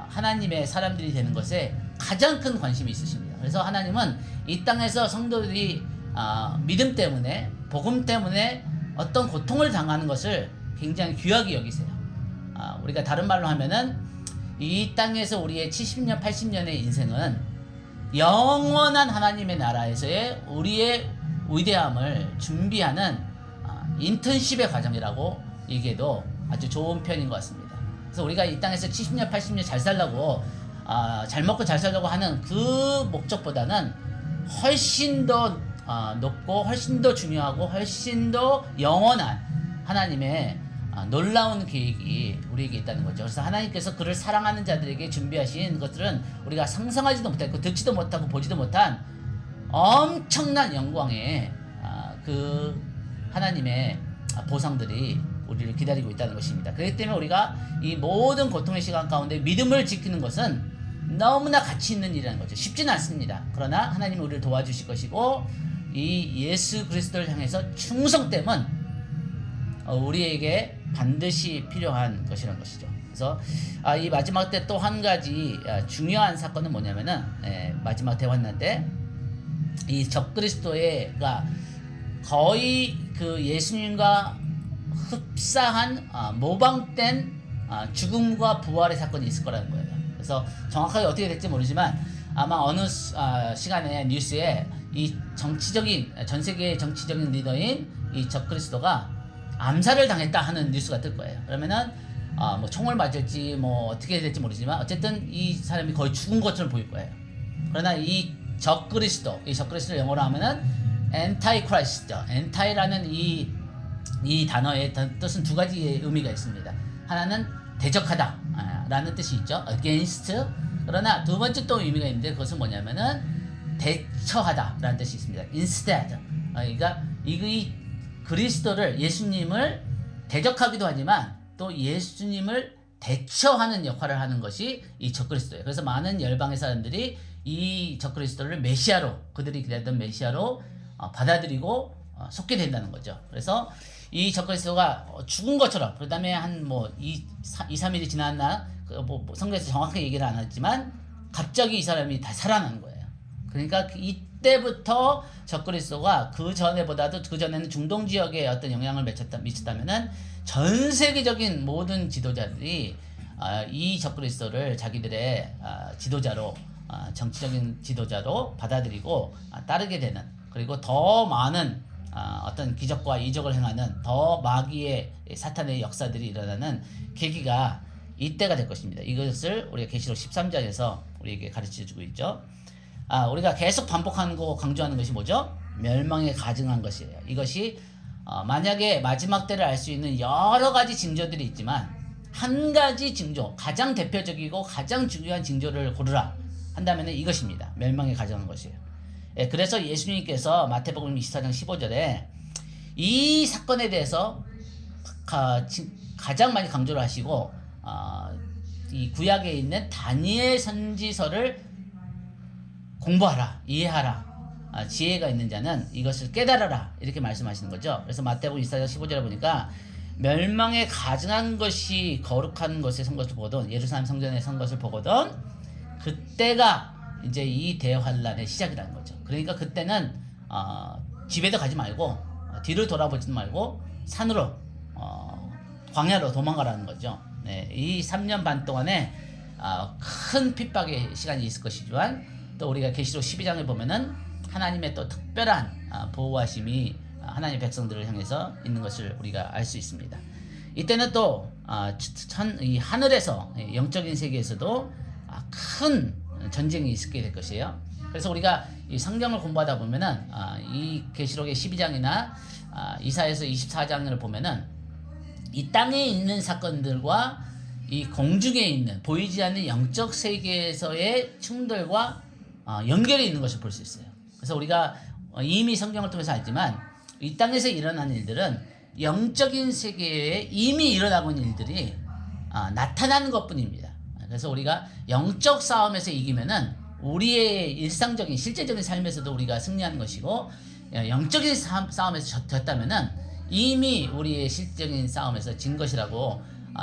하나님의 사람들이 되는 것에 가장 큰 관심이 있으십니다. 그래서 하나님은 이 땅에서 성도들이 믿음 때문에, 복음 때문에 어떤 고통을 당하는 것을 굉장히 귀하게 여기세요. 우리가 다른 말로 하면은 이 땅에서 우리의 70년, 80년의 인생은 영원한 하나님의 나라에서의 우리의 위대함을 준비하는 인턴십의 과정이라고 얘기해도 아주 좋은 편인 것 같습니다. 그래서 우리가 이 땅에서 70년, 80년 잘 살려고 잘 먹고 잘 살려고 하는 그 목적보다는 훨씬 더 높고 훨씬 더 중요하고 훨씬 더 영원한 하나님의 놀라운 계획이 우리에게 있다는 거죠. 그래서 하나님께서 그를 사랑하는 자들에게 준비하신 것들은 우리가 상상하지도 못했고 듣지도 못하고 보지도 못한 엄청난 영광의 그 하나님의 보상들이 우리를 기다리고 있다는 것입니다. 그렇기 때문에 우리가 이 모든 고통의 시간 가운데 믿음을 지키는 것은 너무나 가치 있는 일이라는 거죠. 쉽지는 않습니다. 그러나 하나님이 우리를 도와주실 것이고, 이 예수 그리스도를 향해서 충성됨은 우리에게 반드시 필요한 것이라는 것이죠. 그래서 이 마지막 때 또 한 가지 중요한 사건은 뭐냐면은, 마지막 대환란 때 이 적그리스도가 거의 그 예수님과 흡사한 모방된 죽음과 부활의 사건이 있을 거라는 거예요. 그래서 정확하게 어떻게 될지 모르지만 아마 어느 시간에 뉴스에 이 정치적인, 전 세계의 정치적인 리더인 이 적그리스도가 암살을 당했다 하는 뉴스가 뜰 거예요. 그러면은 뭐 총을 맞을지 뭐 어떻게 될지 모르지만 어쨌든 이 사람이 거의 죽은 것처럼 보일 거예요. 그러나 이 적그리스도를 영어로 하면은 엔타이크라이스트죠. 엔타이라는 이 단어의 뜻은 두 가지의 의미가 있습니다. 하나는 대적하다 라는 뜻이 있죠. against. 그러나 두 번째 또 의미가 있는데, 그것은 뭐냐면은 대처하다 라는 뜻이 있습니다. instead. 그러니까 이 그리스도를, 예수님을 대적하기도 하지만 또 예수님을 대처하는 역할을 하는 것이 이 적그리스도예요. 그래서 많은 열방의 사람들이 이 적그리스도를 메시아로, 그들이 기다렸던 메시아로 받아들이고 속게 된다는 거죠. 그래서 이 적그리스도가 죽은 것처럼, 그 다음에 한 2, 3일이 지났나, 성경에서 정확하게 얘기를 안 했지만 갑자기 이 사람이 다 살아나는 거예요. 그러니까 이때부터 적그리스도가 그 전에는 중동 지역에 어떤 영향을 미쳤다면은 전 세계적인 모든 지도자들이 이 적그리스도를 자기들의 지도자로, 정치적인 지도자로 받아들이고 따르게 되는, 그리고 더 많은 어떤 기적과 이적을 행하는 더 마귀의, 사탄의 역사들이 일어나는 계기가 이때가 될 것입니다. 이것을 우리가 계시록 13장에서 우리에게 가르쳐주고 있죠. 우리가 계속 반복하고 강조하는 것이 뭐죠? 멸망에 가증한 것이에요. 이것이 만약에 마지막 때를 알 수 있는 여러 가지 징조들이 있지만 한 가지 징조, 가장 대표적이고 가장 중요한 징조를 고르라 한다면 이것입니다. 멸망에 가증한 것이에요. 그래서 예수님께서 마태복음 24장 15절에 이 사건에 대해서 가장 많이 강조를 하시고, 이 구약에 있는 다니엘 선지서를 공부하라, 이해하라, 지혜가 있는 자는 이것을 깨달아라, 이렇게 말씀하시는 거죠. 그래서 마태복음 24장 15절에 보니까 멸망에 가증한 것이 거룩한 것에 선 것을 보거든, 예루살렘 성전에 선 것을 보거든, 그때가 이제 이 대환란의 시작이라는 거죠. 그러니까 그때는 집에도 가지 말고 뒤를 돌아보지도 말고 산으로, 광야로 도망가라는 거죠. 이 3년 반 동안에 큰 핍박의 시간이 있을 것이지만 또 우리가 계시록 12장을 보면은 하나님의 또 특별한 보호하심이 하나님의 백성들을 향해서 있는 것을 우리가 알 수 있습니다. 이때는 또 이 하늘에서 영적인 세계에서도 큰 전쟁이 있게 될 것이에요. 그래서 우리가 이 성경을 공부하다 보면은 이 계시록의 12장이나 이사야서 24장을 보면은 이 땅에 있는 사건들과 이 공중에 있는 보이지 않는 영적 세계에서의 충돌과 연결이 있는 것을 볼 수 있어요. 그래서 우리가 이미 성경을 통해서 알지만 이 땅에서 일어나는 일들은 영적인 세계에 이미 일어나고 있는 일들이 나타나는 것뿐입니다. 그래서 우리가 영적 싸움에서 이기면은 우리의 일상적인 실제적인 삶에서도 우리가 승리하는 것이고, 영적인 싸움에서 졌다면은 이미 우리의 실적인 싸움에서 진 것이라고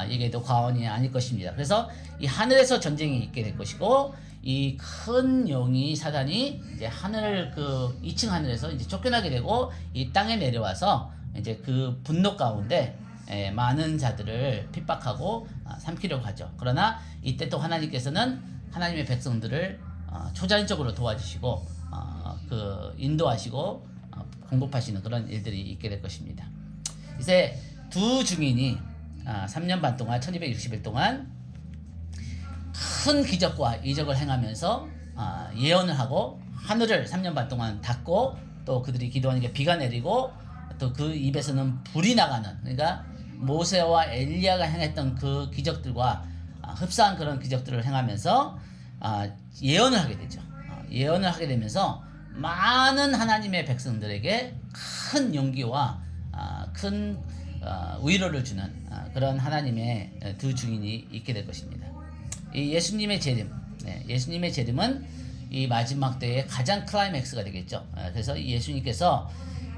얘기해도 과언이 아닐 것입니다. 그래서 이 하늘에서 전쟁이 있게 될 것이고, 이 큰 영이 사단이 이제 하늘 2층 하늘에서 이제 쫓겨나게 되고 이 땅에 내려와서 이제 그 분노 가운데 많은 자들을 핍박하고 삼키려고 하죠. 그러나 이때 또 하나님께서는 하나님의 백성들을 초자연적으로 도와주시고 인도하시고 공급하시는 그런 일들이 있게 될 것입니다. 이제 두 증인이 3년 반 동안 1260일 동안 큰 기적과 이적을 행하면서 예언을 하고 하늘을 3년 반 동안 닫고 또 그들이 기도하니까 비가 내리고 또 그 입에서는 불이 나가는, 그러니까 모세와 엘리야가 행했던 그 기적들과 흡사한 그런 기적들을 행하면서 예언을 하게 되죠. 예언을 하게 되면서 많은 하나님의 백성들에게 큰 용기와 큰 위로를 주는 그런 하나님의 두 증인이 있게 될 것입니다. 이 예수님의 재림, 예수님의 재림은 이 마지막 때의 가장 클라이맥스가 되겠죠. 그래서 예수님께서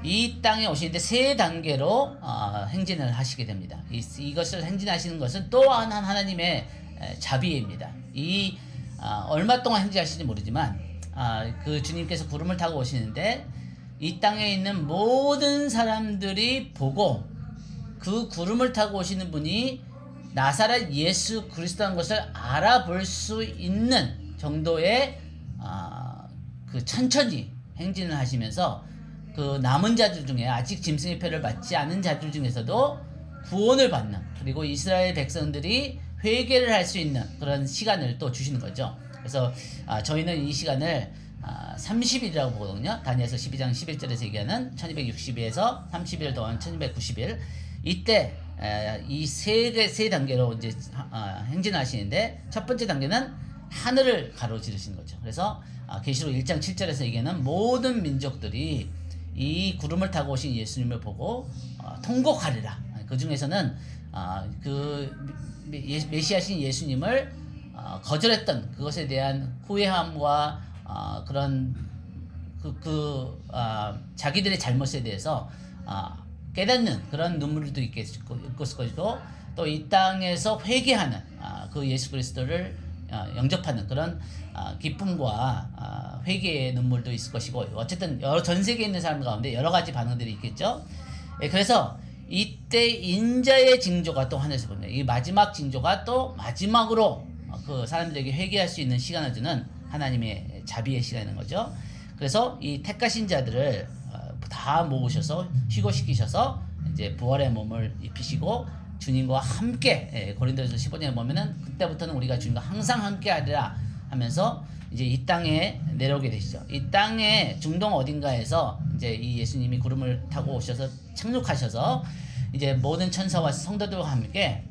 이 땅에 오시는데 세 단계로 행진을 하시게 됩니다. 이것을 행진하시는 것은 또한 하나님의 자비입니다. 얼마 동안 행진하실지 모르지만 그 주님께서 구름을 타고 오시는데 이 땅에 있는 모든 사람들이 보고 그 구름을 타고 오시는 분이 나사렛 예수 그리스도라는 것을 알아볼 수 있는 정도의 천천히 행진을 하시면서 그 남은 자들 중에 아직 짐승의 표를 받지 않은 자들 중에서도 구원을 받는, 그리고 이스라엘 백성들이 회개를 할 수 있는 그런 시간을 또 주시는 거죠. 그래서 저희는 이 시간을 30일이라고 보거든요. 다니엘서 12장 11절에서 얘기하는 1260일에서 30일 동안 1290일, 이때 이 세 단계로 이제 행진하시는데, 첫 번째 단계는 하늘을 가로지르시는 거죠. 그래서 계시록 1장 7절에서 얘기하는 모든 민족들이 이 구름을 타고 오신 예수님을 보고 통곡하리라. 그 중에서는 그 메시아신 예수님을 거절했던 그것에 대한 후회함과 그런 자기들의 잘못에 대해서 깨닫는 그런 눈물도 있을 것이고, 또 이 땅에서 회개하는 그 예수 그리스도를 영접하는 그런 기쁨과 회개의 눈물도 있을 것이고, 어쨌든 전 세계에 있는 사람들 가운데 여러 가지 반응들이 있겠죠. 그래서 이때 인자의 징조가 또 하늘에서 보입니다. 이 마지막 징조가 또 마지막으로 그 사람들에게 회개할 수 있는 시간을 주는 하나님의 자비의 시간인 거죠. 그래서 이 택하신 자들을 다 모으셔서 휴거시키셔서 이제 부활의 몸을 입히시고 주님과 함께, 고린도전서 15장에 보면은 그때부터는 우리가 주님과 항상 함께 하리라 하면서 이제 이 땅에 내려오게 되시죠. 이 땅에 중동 어딘가에서 이제 이 예수님이 구름을 타고 오셔서 착륙하셔서 이제 모든 천사와 성도들과 함께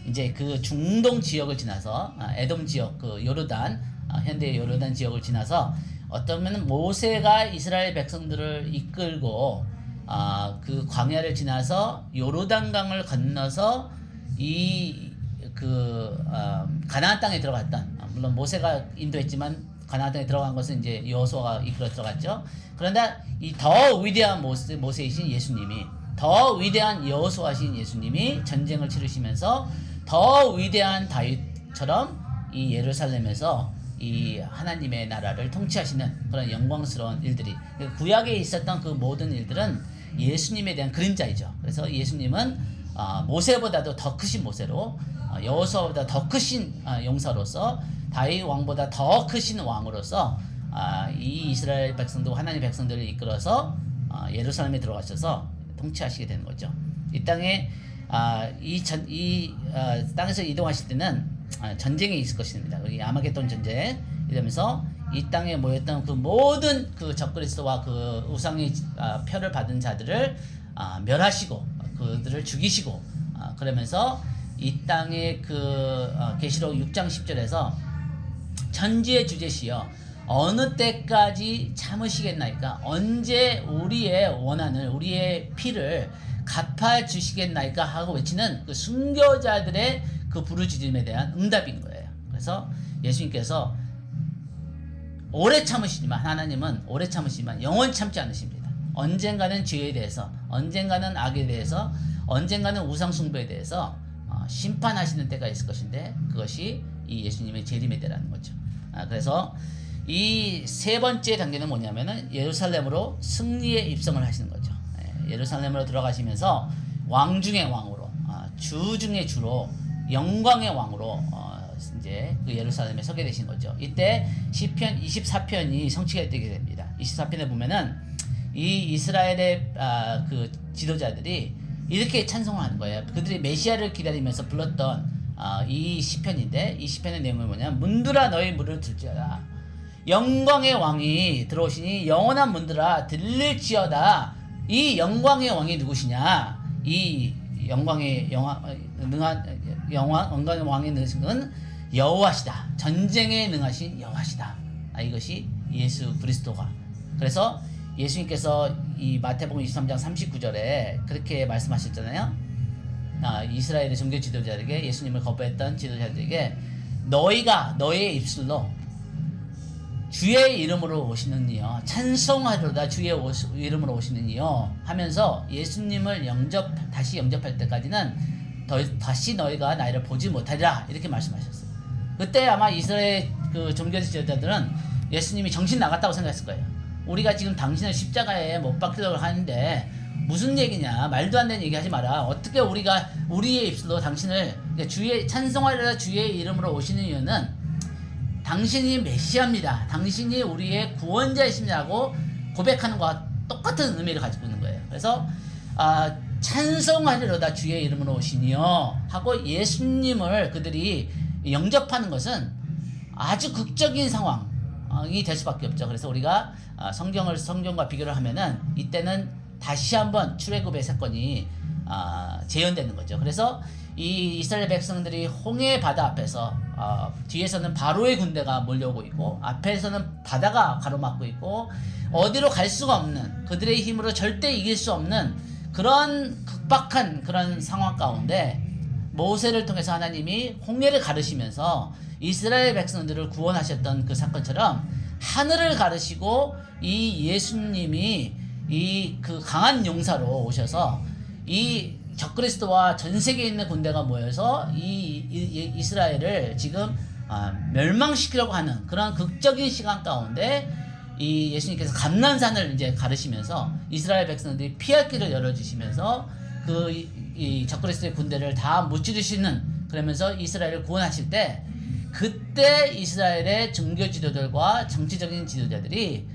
이제 그 중동 지역을 지나서 에돔 지역, 그 요르단, 현대 요르단 지역을 지나서 어쩌면 모세가 이스라엘 백성들을 이끌고 그 광야를 지나서 요르단강을 건너서 가나안 땅에 들어갔던, 물론 모세가 인도했지만 가나안 땅에 들어간 것은 이제 여호수아가 이끌어 들어갔죠. 그런데 이 더 위대한 모세이신 예수님이, 더 위대한 여호수아신 예수님이 전쟁을 치르시면서 더 위대한 다윗처럼 이 예루살렘에서 이 하나님의 나라를 통치하시는 그런 영광스러운 일들이, 구약에 있었던 그 모든 일들은 예수님에 대한 그림자이죠. 그래서 예수님은 모세보다도 더 크신 모세로 여호수아보다 더 크신 용사로서 다윗 왕보다 더 크신 왕으로서 이 이스라엘 백성도 하나님 백성들을 이끌어서 예루살렘에 들어가셔서 통치하시게 되는 거죠. 이 땅에 이 땅에서 이동하실 때는 전쟁이 있을 것입니다. 여기 아마겟돈 전쟁 이러면서 이 땅에 모였던 그 모든 그 적그리스도와 그 우상의 표를 받은 자들을 멸하시고 그들을 죽이시고 그러면서 이 땅의 그 계시록 6장 10절에서 천지의 주제시여 어느 때까지 참으시겠나이까? 언제 우리의 원한을 우리의 피를 갚아 주시겠나이까? 하고 외치는 그 순교자들의 그 부르짖음에 대한 응답인 거예요. 그래서 예수님께서 오래 참으시지만 하나님은 오래 참으시지만 영원 참지 않으십니다. 언젠가는 죄에 대해서, 언젠가는 악에 대해서, 언젠가는 우상숭배에 대해서 심판하시는 때가 있을 것인데 그것이 이 예수님의 재림의 때라는 거죠. 그래서 이 세 번째 단계는 뭐냐면은 예루살렘으로 승리의 입성을 하시는 거죠. 예루살렘으로 들어가시면서 왕 중의 왕으로, 주 중의 주로, 영광의 왕으로 이제 그 예루살렘에 서게 되신 거죠. 이때 시편 24편이 성취가 되게 됩니다. 24편에 보면은 이 이스라엘의 그 지도자들이 이렇게 찬송을 하는 거예요. 그들이 메시아를 기다리면서 불렀던 이 시편인데 이 시편의 내용은 뭐냐면 문들아 너희 문을 들지어다. 영광의 왕이 들어오시니 영원한 문들아 들릴지어다. 이 영광의 왕이 누구시냐? 이 영광의 영광의 왕이 능하신 건 여호와시다. 전쟁에 능하신 여호와시다. 이것이 예수 그리스도가. 그래서 예수님께서 이 마태복음 23장 39절에 그렇게 말씀하셨잖아요. 이스라엘의 종교 지도자들에게, 예수님을 거부했던 지도자들에게 너희가 너희의 입술로 주의 이름으로 오시느니요 찬송하리로다. 주의 이름으로 오시느니요 하면서 예수님을 다시 영접할 때까지는 다시 너희가 나를 보지 못하리라 이렇게 말씀하셨어요. 그때 아마 이스라엘 그 종교 지도자들은 예수님이 정신 나갔다고 생각했을 거예요. 우리가 지금 당신을 십자가에 못 박히려고 하는데 무슨 얘기냐, 말도 안 되는 얘기 하지 마라. 어떻게 우리가 우리의 입술로 당신을 주의 찬송하리라 주의 이름으로 오시는 이유는 당신이 메시아입니다. 당신이 우리의 구원자이십니다고 고백하는 것과 똑같은 의미를 가지고 있는 거예요. 그래서 찬송하리로다 주의 이름으로 오시니요 하고 예수님을 그들이 영접하는 것은 아주 극적인 상황이 될 수밖에 없죠. 그래서 우리가 성경과 비교를 하면은 이때는 다시 한번 출애굽의 사건이 재현되는 거죠. 그래서 이 이스라엘 백성들이 홍해 바다 앞에서 뒤에서는 바로의 군대가 몰려오고 있고 앞에서는 바다가 가로막고 있고 어디로 갈 수가 없는, 그들의 힘으로 절대 이길 수 없는 그런 극박한 그런 상황 가운데 모세를 통해서 하나님이 홍해를 가르시면서 이스라엘 백성들을 구원하셨던 그 사건처럼 하늘을 가르시고 이 예수님이 이 그 강한 용사로 오셔서 이 적그리스도와 전 세계에 있는 군대가 모여서 이 이스라엘을 지금 멸망시키려고 하는 그런 극적인 시간 가운데 이 예수님께서 감난산을 이제 가르시면서 이스라엘 백성들이 피할 길을 열어주시면서 이 적그리스도의 군대를 다 무찌르시는, 그러면서 이스라엘을 구원하실 때 그때 이스라엘의 종교 지도들과 정치적인 지도자들이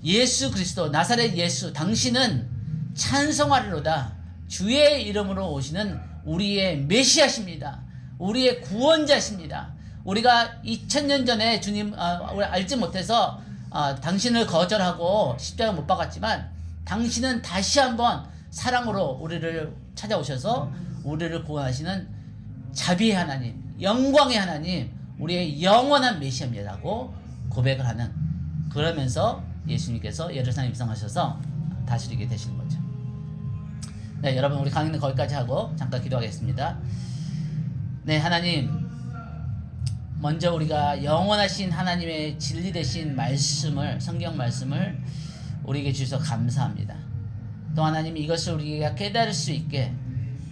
예수 그리스도 나사렛 예수 당신은 찬송하리로다. 주의 이름으로 오시는 우리의 메시아십니다. 우리의 구원자십니다. 우리가 2000년 전에 주님 알지 못해서 당신을 거절하고 십자가 못 박았지만 당신은 다시 한번 사랑으로 우리를 찾아오셔서 우리를 구원하시는 자비의 하나님, 영광의 하나님, 우리의 영원한 메시아입니다라고 고백을 하는, 그러면서 예수님께서 예루살렘 입성하셔서 다스리게 되시는 거죠. 네, 여러분 우리 강의는 거기까지 하고 잠깐 기도하겠습니다. 네, 하나님, 먼저 우리가 영원하신 하나님의 진리 되신 말씀을, 성경 말씀을 우리에게 주셔서 감사합니다. 또 하나님, 이것을 우리가 깨달을 수 있게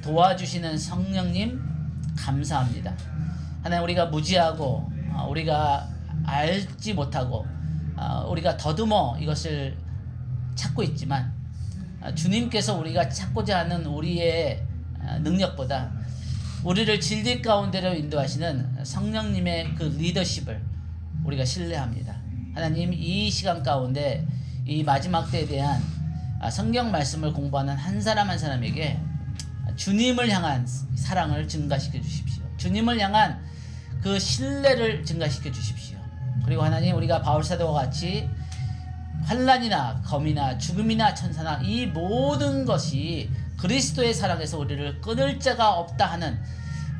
도와주시는 성령님 감사합니다. 하나님, 우리가 무지하고 우리가 알지 못하고 우리가 더듬어 이것을 찾고 있지만 주님께서 우리가 찾고자 하는 우리의 능력보다 우리를 진리 가운데로 인도하시는 성령님의 그 리더십을 우리가 신뢰합니다. 하나님, 이 시간 가운데 이 마지막 때에 대한 성경 말씀을 공부하는 한 사람 한 사람에게 주님을 향한 사랑을 증가시켜 주십시오. 주님을 향한 그 신뢰를 증가시켜 주십시오. 그리고 하나님, 우리가 바울사도와 같이 환난이나 검이나 죽음이나 천사나 이 모든 것이 그리스도의 사랑에서 우리를 끊을 자가 없다 하는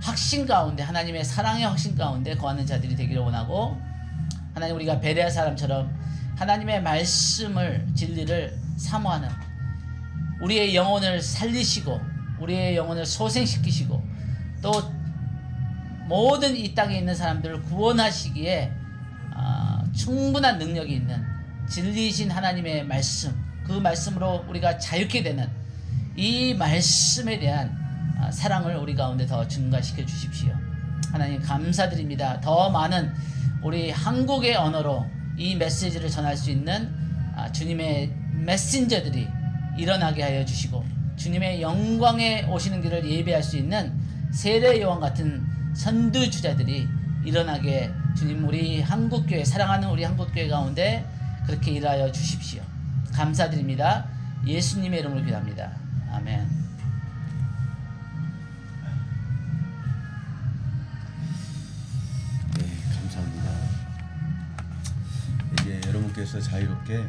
확신 가운데, 하나님의 사랑의 확신 가운데 거하는 자들이 되기를 원하고, 하나님, 우리가 베레아 사람처럼 하나님의 말씀을, 진리를 사모하는, 우리의 영혼을 살리시고 우리의 영혼을 소생시키시고 또 모든 이 땅에 있는 사람들을 구원하시기에 충분한 능력이 있는 진리이신 하나님의 말씀, 그 말씀으로 우리가 자유케 되는 이 말씀에 대한 사랑을 우리 가운데 더 증가시켜 주십시오. 하나님, 감사드립니다. 더 많은 우리 한국의 언어로 이 메시지를 전할 수 있는 주님의 메신저들이 일어나게 하여 주시고, 주님의 영광에 오시는 길을 예배할 수 있는 세례 요한 같은 선두주자들이 일어나게, 주님, 우리 한국교회, 사랑하는 우리 한국교회 가운데 그렇게 일하여 주십시오. 감사드립니다. 예수님의 이름으로 기도합니다. 아멘. 네, 감사합니다. 이제 여러분께서 자유롭게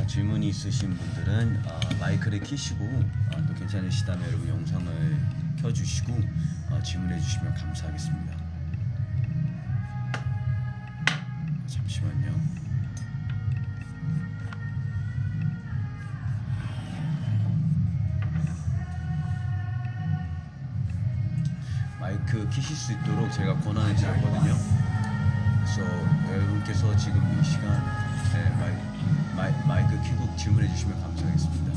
질문이 있으신 분들은 마이크를 켜시고, 또 괜찮으시다면 여러분 영상을 켜주시고 질문해 주시면 감사하겠습니다. 잠시만요. 마이크 켜실 수 있도록 제가 권한을 드렸거든요. 그래서 여러분께서 지금 이 시간 마이크 켜고 질문해 주시면 감사하겠습니다.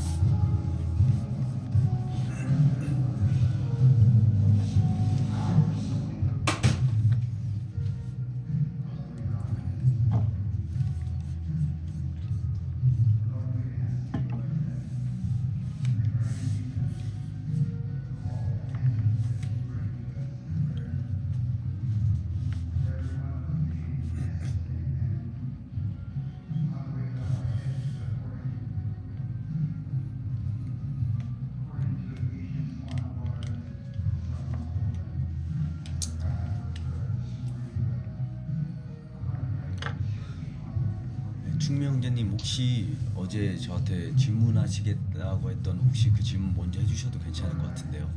충명재님, 혹시 어제 저한테 질문하시겠다고 했던 혹시 그 질문 먼저 해주셔도 괜찮을 것 같은데요.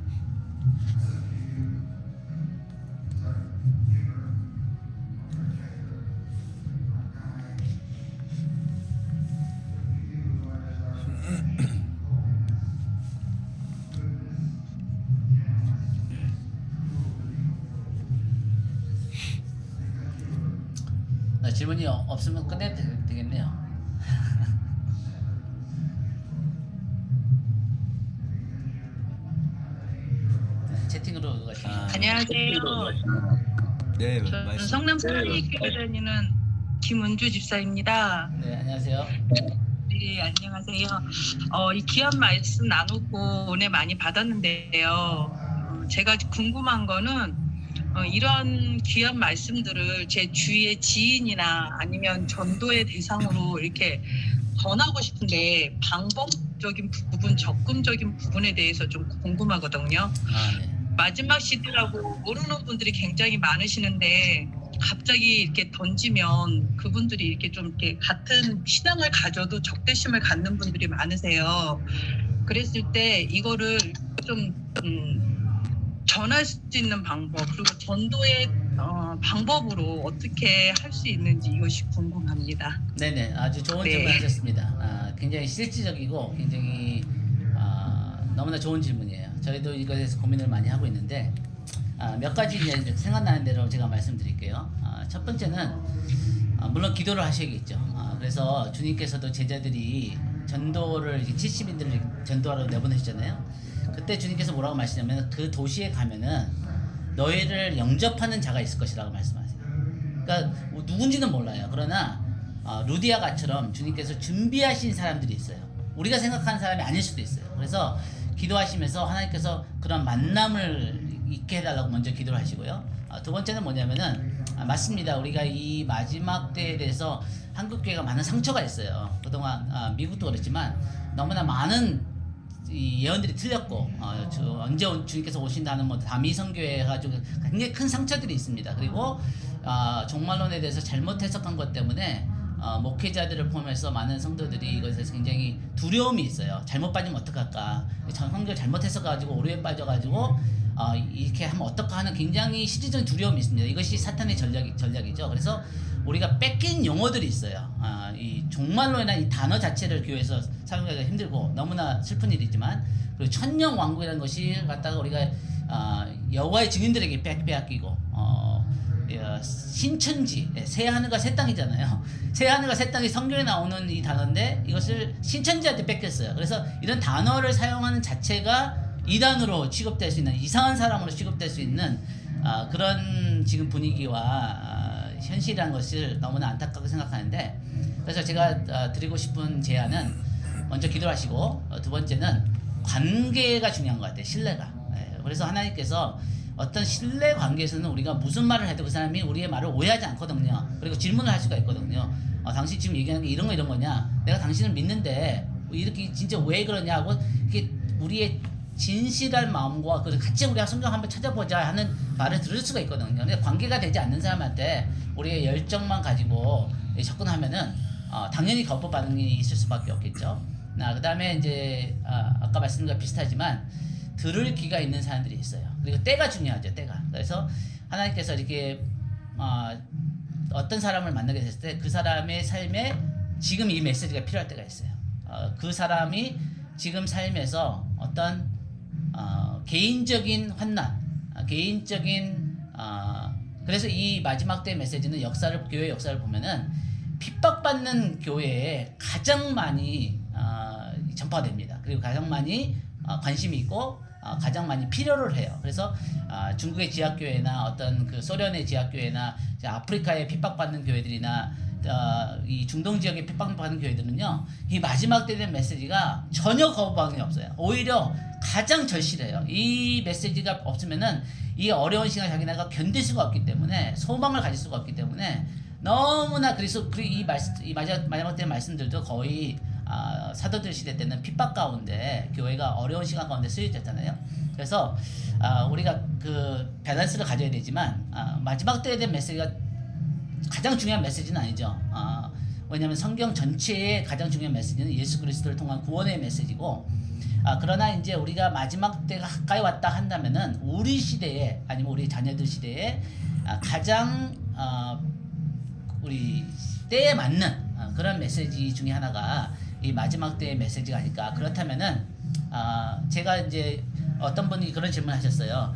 질문이 없으면 끝내도 되겠네요. 채팅으로 가시면. 안녕하세요. 네, 저는 말씀. 성남 사랑의교회 다니는 김은주 집사입니다. 네, 안녕하세요. 네, 안녕하세요. 이 귀한 말씀 나누고 은혜 많이 받았는데요. 제가 궁금한 거는 이런 귀한 말씀들을 제 주위의 지인이나 아니면 전도의 대상으로 이렇게 전하고 싶은데 방법적인 부분, 접근적인 부분에 대해서 좀 궁금하거든요. 네. 마지막 시대라고 모르는 분들이 굉장히 많으시는데 갑자기 이렇게 던지면 그분들이 이렇게 좀 이렇게 같은 신앙을 가져도 적대심을 갖는 분들이 많으세요. 그랬을 때 이거를 좀 전할 수 있는 방법, 그리고 전도의 방법으로 어떻게 할 수 있는지 이것이 궁금합니다. 네네, 아주 좋은 네. 질문하셨습니다. 굉장히 실질적이고 굉장히 너무나 좋은 질문이에요. 저희도 이거에 대해서 고민을 많이 하고 있는데 몇 가지 이제 생각나는 대로 제가 말씀드릴게요. 첫 번째는 물론 기도를 하셔야겠죠. 그래서 주님께서도 제자들이 전도를 70인들을 전도하러 내보내셨잖아요. 그때 주님께서 뭐라고 말씀하냐면 그 도시에 가면은 너희를 영접하는 자가 있을 것이라고 말씀하세요. 그러니까 누군지는 몰라요. 그러나 루디아가처럼 주님께서 준비하신 사람들이 있어요. 우리가 생각하는 사람이 아닐 수도 있어요. 그래서 기도하시면서 하나님께서 그런 만남을 있게 해달라고 먼저 기도를 하시고요. 두 번째는 뭐냐면은 맞습니다. 우리가 이 마지막 때에 대해서 한국 교회가 많은 상처가 있어요. 그동안 미국도 그렇지만 너무나 많은 이 예언들이 틀렸고 언제 주님께서 오신다는 뭐 다미성교회 해가지고 굉장히 큰 상처들이 있습니다. 그리고 종말론에 대해서 잘못 해석한 것 때문에 목회자들을 포함해서 많은 성도들이 이것에서 굉장히 두려움이 있어요. 잘못 빠지면 어떡할까? 성경 잘못 해석가지고 오류에 빠져가지고 이렇게 하면 어떨까 하는 굉장히 실질적인 두려움이 있습니다. 이것이 사탄의 전략이죠. 그래서 우리가 뺏긴 용어들이 있어요. 이 종말론이라는 이 단어 자체를 교회에서 사용하기가 힘들고 너무나 슬픈 일이지만 그리고 천년 왕국이라는 것이 갖다가 우리가 여호와의 증인들에게 빼앗기고 신천지, 새 하늘과 새 땅이잖아요. 새 하늘과 새 땅이 성경에 나오는 이 단어인데 이것을 신천지한테 뺏겼어요. 그래서 이런 단어를 사용하는 자체가 이단으로 취급될 수 있는 이상한 사람으로 취급될 수 있는 그런 지금 분위기와 현실이라는 것을 너무나 안타깝게 생각하는데 그래서 제가 드리고 싶은 제안은 먼저 기도하시고 두 번째는 관계가 중요한 것 같아요. 신뢰가. 그래서 하나님께서 어떤 신뢰 관계에서는 우리가 무슨 말을 해도 그 사람이 우리의 말을 오해하지 않거든요. 그리고 질문을 할 수가 있거든요. 당신 지금 얘기하는 게 이런 거냐? 내가 당신을 믿는데 이렇게 진짜 왜 그러냐고 이렇게 우리의 진실한 마음과 같이 우리가 성경 한번 찾아보자 하는 말을 들을 수가 있거든요. 근데 관계가 되지 않는 사람한테 우리의 열정만 가지고 접근하면은 당연히 거부 반응이 있을 수밖에 없겠죠. 그 다음에 이제 아까 말씀과 비슷하지만 들을 귀가 있는 사람들이 있어요. 그리고 때가 중요하죠. 때가. 그래서 하나님께서 이렇게 어떤 사람을 만나게 됐을 때 그 사람의 삶에 지금 이 메시지가 필요할 때가 있어요. 그 사람이 지금 삶에서 어떤 개인적인 환난, 개인적인 그래서 이 마지막 때 메시지는 교회 역사를 보면은 핍박받는 교회에 가장 많이 전파됩니다. 그리고 가장 많이 관심이 있고 가장 많이 필요를 해요. 그래서 중국의 지하교회나 어떤 그 소련의 지하교회나 아프리카에 핍박받는 교회들이나 이 중동 지역에 핍박받는 교회들은요, 이 마지막 때 된 메시지가 전혀 거부 반응이 없어요. 오히려 가장 절실해요. 이 메시지가 없으면은 이 어려운 시간을 자기네가 견딜 수가 없기 때문에 소망을 가질 수가 없기 때문에 너무나 그리고 이 마지막 때 말씀들도 거의 사도들 시대 때는 핍박 가운데 교회가 어려운 시간 가운데 쓰여졌잖아요. 그래서 우리가 그 밸런스를 가져야 되지만 마지막 때에 대한 메시지가 가장 중요한 메시지는 아니죠. 왜냐하면 성경 전체의 가장 중요한 메시지는 예수 그리스도를 통한 구원의 메시지고 그러나 이제 우리가 마지막 때가 가까이 왔다 한다면은 우리 시대에 아니면 우리 자녀들 시대에 가장 우리 때에 맞는 그런 메시지 중에 하나가 이 마지막 때의 메시지가 아닐까. 그렇다면은 제가 이제 어떤 분이 그런 질문을 하셨어요.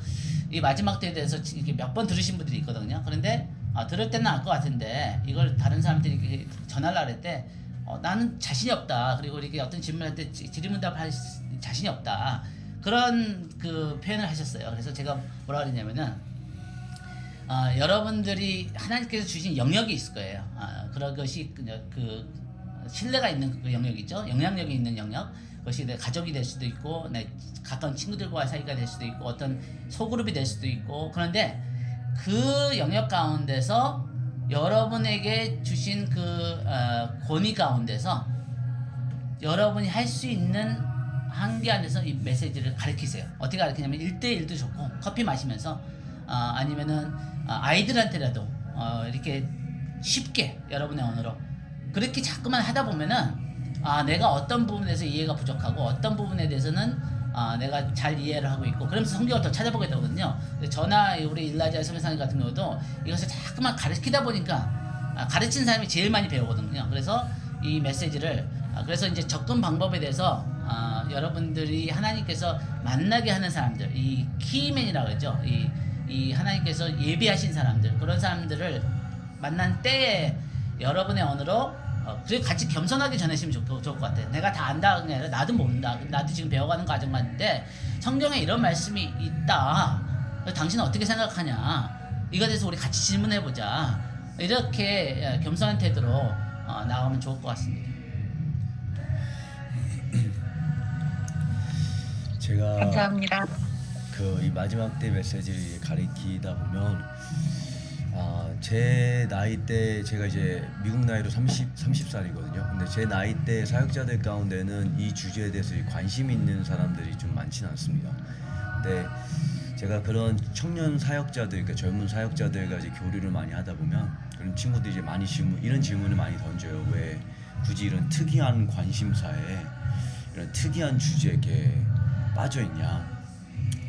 이 마지막 때에 대해서 이렇게 몇 번 들으신 분들이 있거든요. 그런데 들을 때는 알 것 같은데 이걸 다른 사람들이 이렇게 전하려고 할 때 나는 자신이 없다. 그리고 이렇게 어떤 질문할 때 질문답할 자신이 없다. 그런 그 표현을 하셨어요. 그래서 제가 뭐라 그랬냐면은 여러분들이 하나님께서 주신 영역이 있을 거예요. 그런 것이 그 신뢰가 있는 그 영역이죠. 영향력이 있는 영역. 그것이 내 가족이 될 수도 있고 내 가까운 친구들과의 사이가 될 수도 있고 어떤 소그룹이 될 수도 있고 그런데 그 영역 가운데서 여러분에게 주신 그 권위 가운데서 여러분이 할 수 있는 한계 안에서 이 메시지를 가르치세요. 어떻게 가르치냐면 1대1도 좋고 커피 마시면서 아니면은 아이들한테라도 이렇게 쉽게 여러분의 언어로 그렇게 자꾸만 하다 보면은 내가 어떤 부분에서 이해가 부족하고 어떤 부분에 대해서는 내가 잘 이해를 하고 있고 그러면서 성경을 더 찾아보게 되거든요. 저나 우리 일라지아 선교사님 같은 경우도 이것을 자꾸만 가르치다 보니까 가르치는 사람이 제일 많이 배우거든요. 그래서 이 메시지를 그래서 이제 접근 방법에 대해서 여러분들이 하나님께서 만나게 하는 사람들, 이 키맨이라고 그러죠. 이 하나님께서 예비하신 사람들, 그런 사람들을 만난 때에 여러분의 언어로 그리고 같이 겸손하게 전하시면 좋을 것 같아요. 내가 다 안다는 게 아니라 나도 모른다. 나도 지금 배워가는 과정 같은데 성경에 이런 말씀이 있다. 당신은 어떻게 생각하냐? 이거에 대해서 우리 같이 질문해보자. 이렇게 겸손한 태도로 나가면 좋을 것 같습니다. 제가 감사합니다. 이 마지막 때 메시지를 가리키다 보면 제 나이 때 제가 이제 미국 나이로 30살이거든요. 근데 제 나이 때 사역자들 가운데는 이 주제에 대해서 관심 있는 사람들이 좀 많지는 않습니다. 근데 제가 그런 청년 사역자들, 그러니까 젊은 사역자들과 이제 교류를 많이 하다 보면 그런 친구들이 이제 많이 이런 질문을 많이 던져요. 왜 굳이 이런 특이한 관심사에 이런 특이한 주제에 이렇게 빠져 있냐?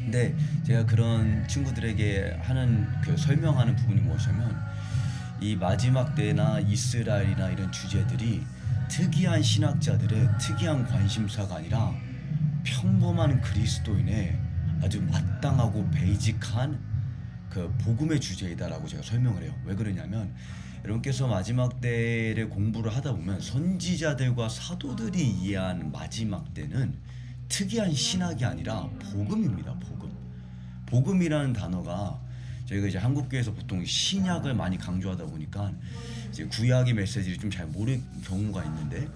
근데 제가 그런 친구들에게 하는 설명하는 부분이 무엇이냐면 이 마지막 때나 이스라엘이나 이런 주제들이 특이한 신학자들의 특이한 관심사가 아니라 평범한 그리스도인의 아주 마땅하고 베이직한 그 복음의 주제이다라고 제가 설명을 해요. 왜 그러냐면 여러분께서 마지막 때를 공부를 하다 보면 선지자들과 사도들이 이해한 마지막 때는 특이한 신학이 아니라 복음입니다. 복음이라는 단어가 저희가 이제 한국교회에서 보통 신약을 많이 강조하다 보니까 이제 구약의 메시지를 좀 잘 모를 경우가 있는데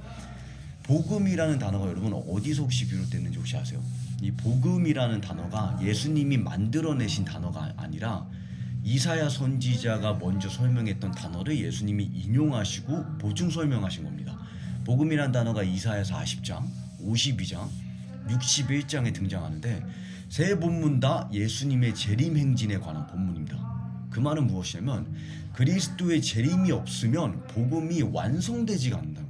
복음이라는 단어가 여러분 어디서 혹시 비롯됐는지 혹시 아세요? 이 복음이라는 단어가 예수님이 만들어내신 단어가 아니라 이사야 선지자가 먼저 설명했던 단어를 예수님이 인용하시고 보충 설명하신 겁니다. 복음이라는 단어가 이사야서 40장, 52장, 61장에 등장하는데 세 본문 다 예수님의 재림 행진에 관한 본문입니다. 그 말은 무엇이냐면 그리스도의 재림이 없으면 복음이 완성되지가 않는다고.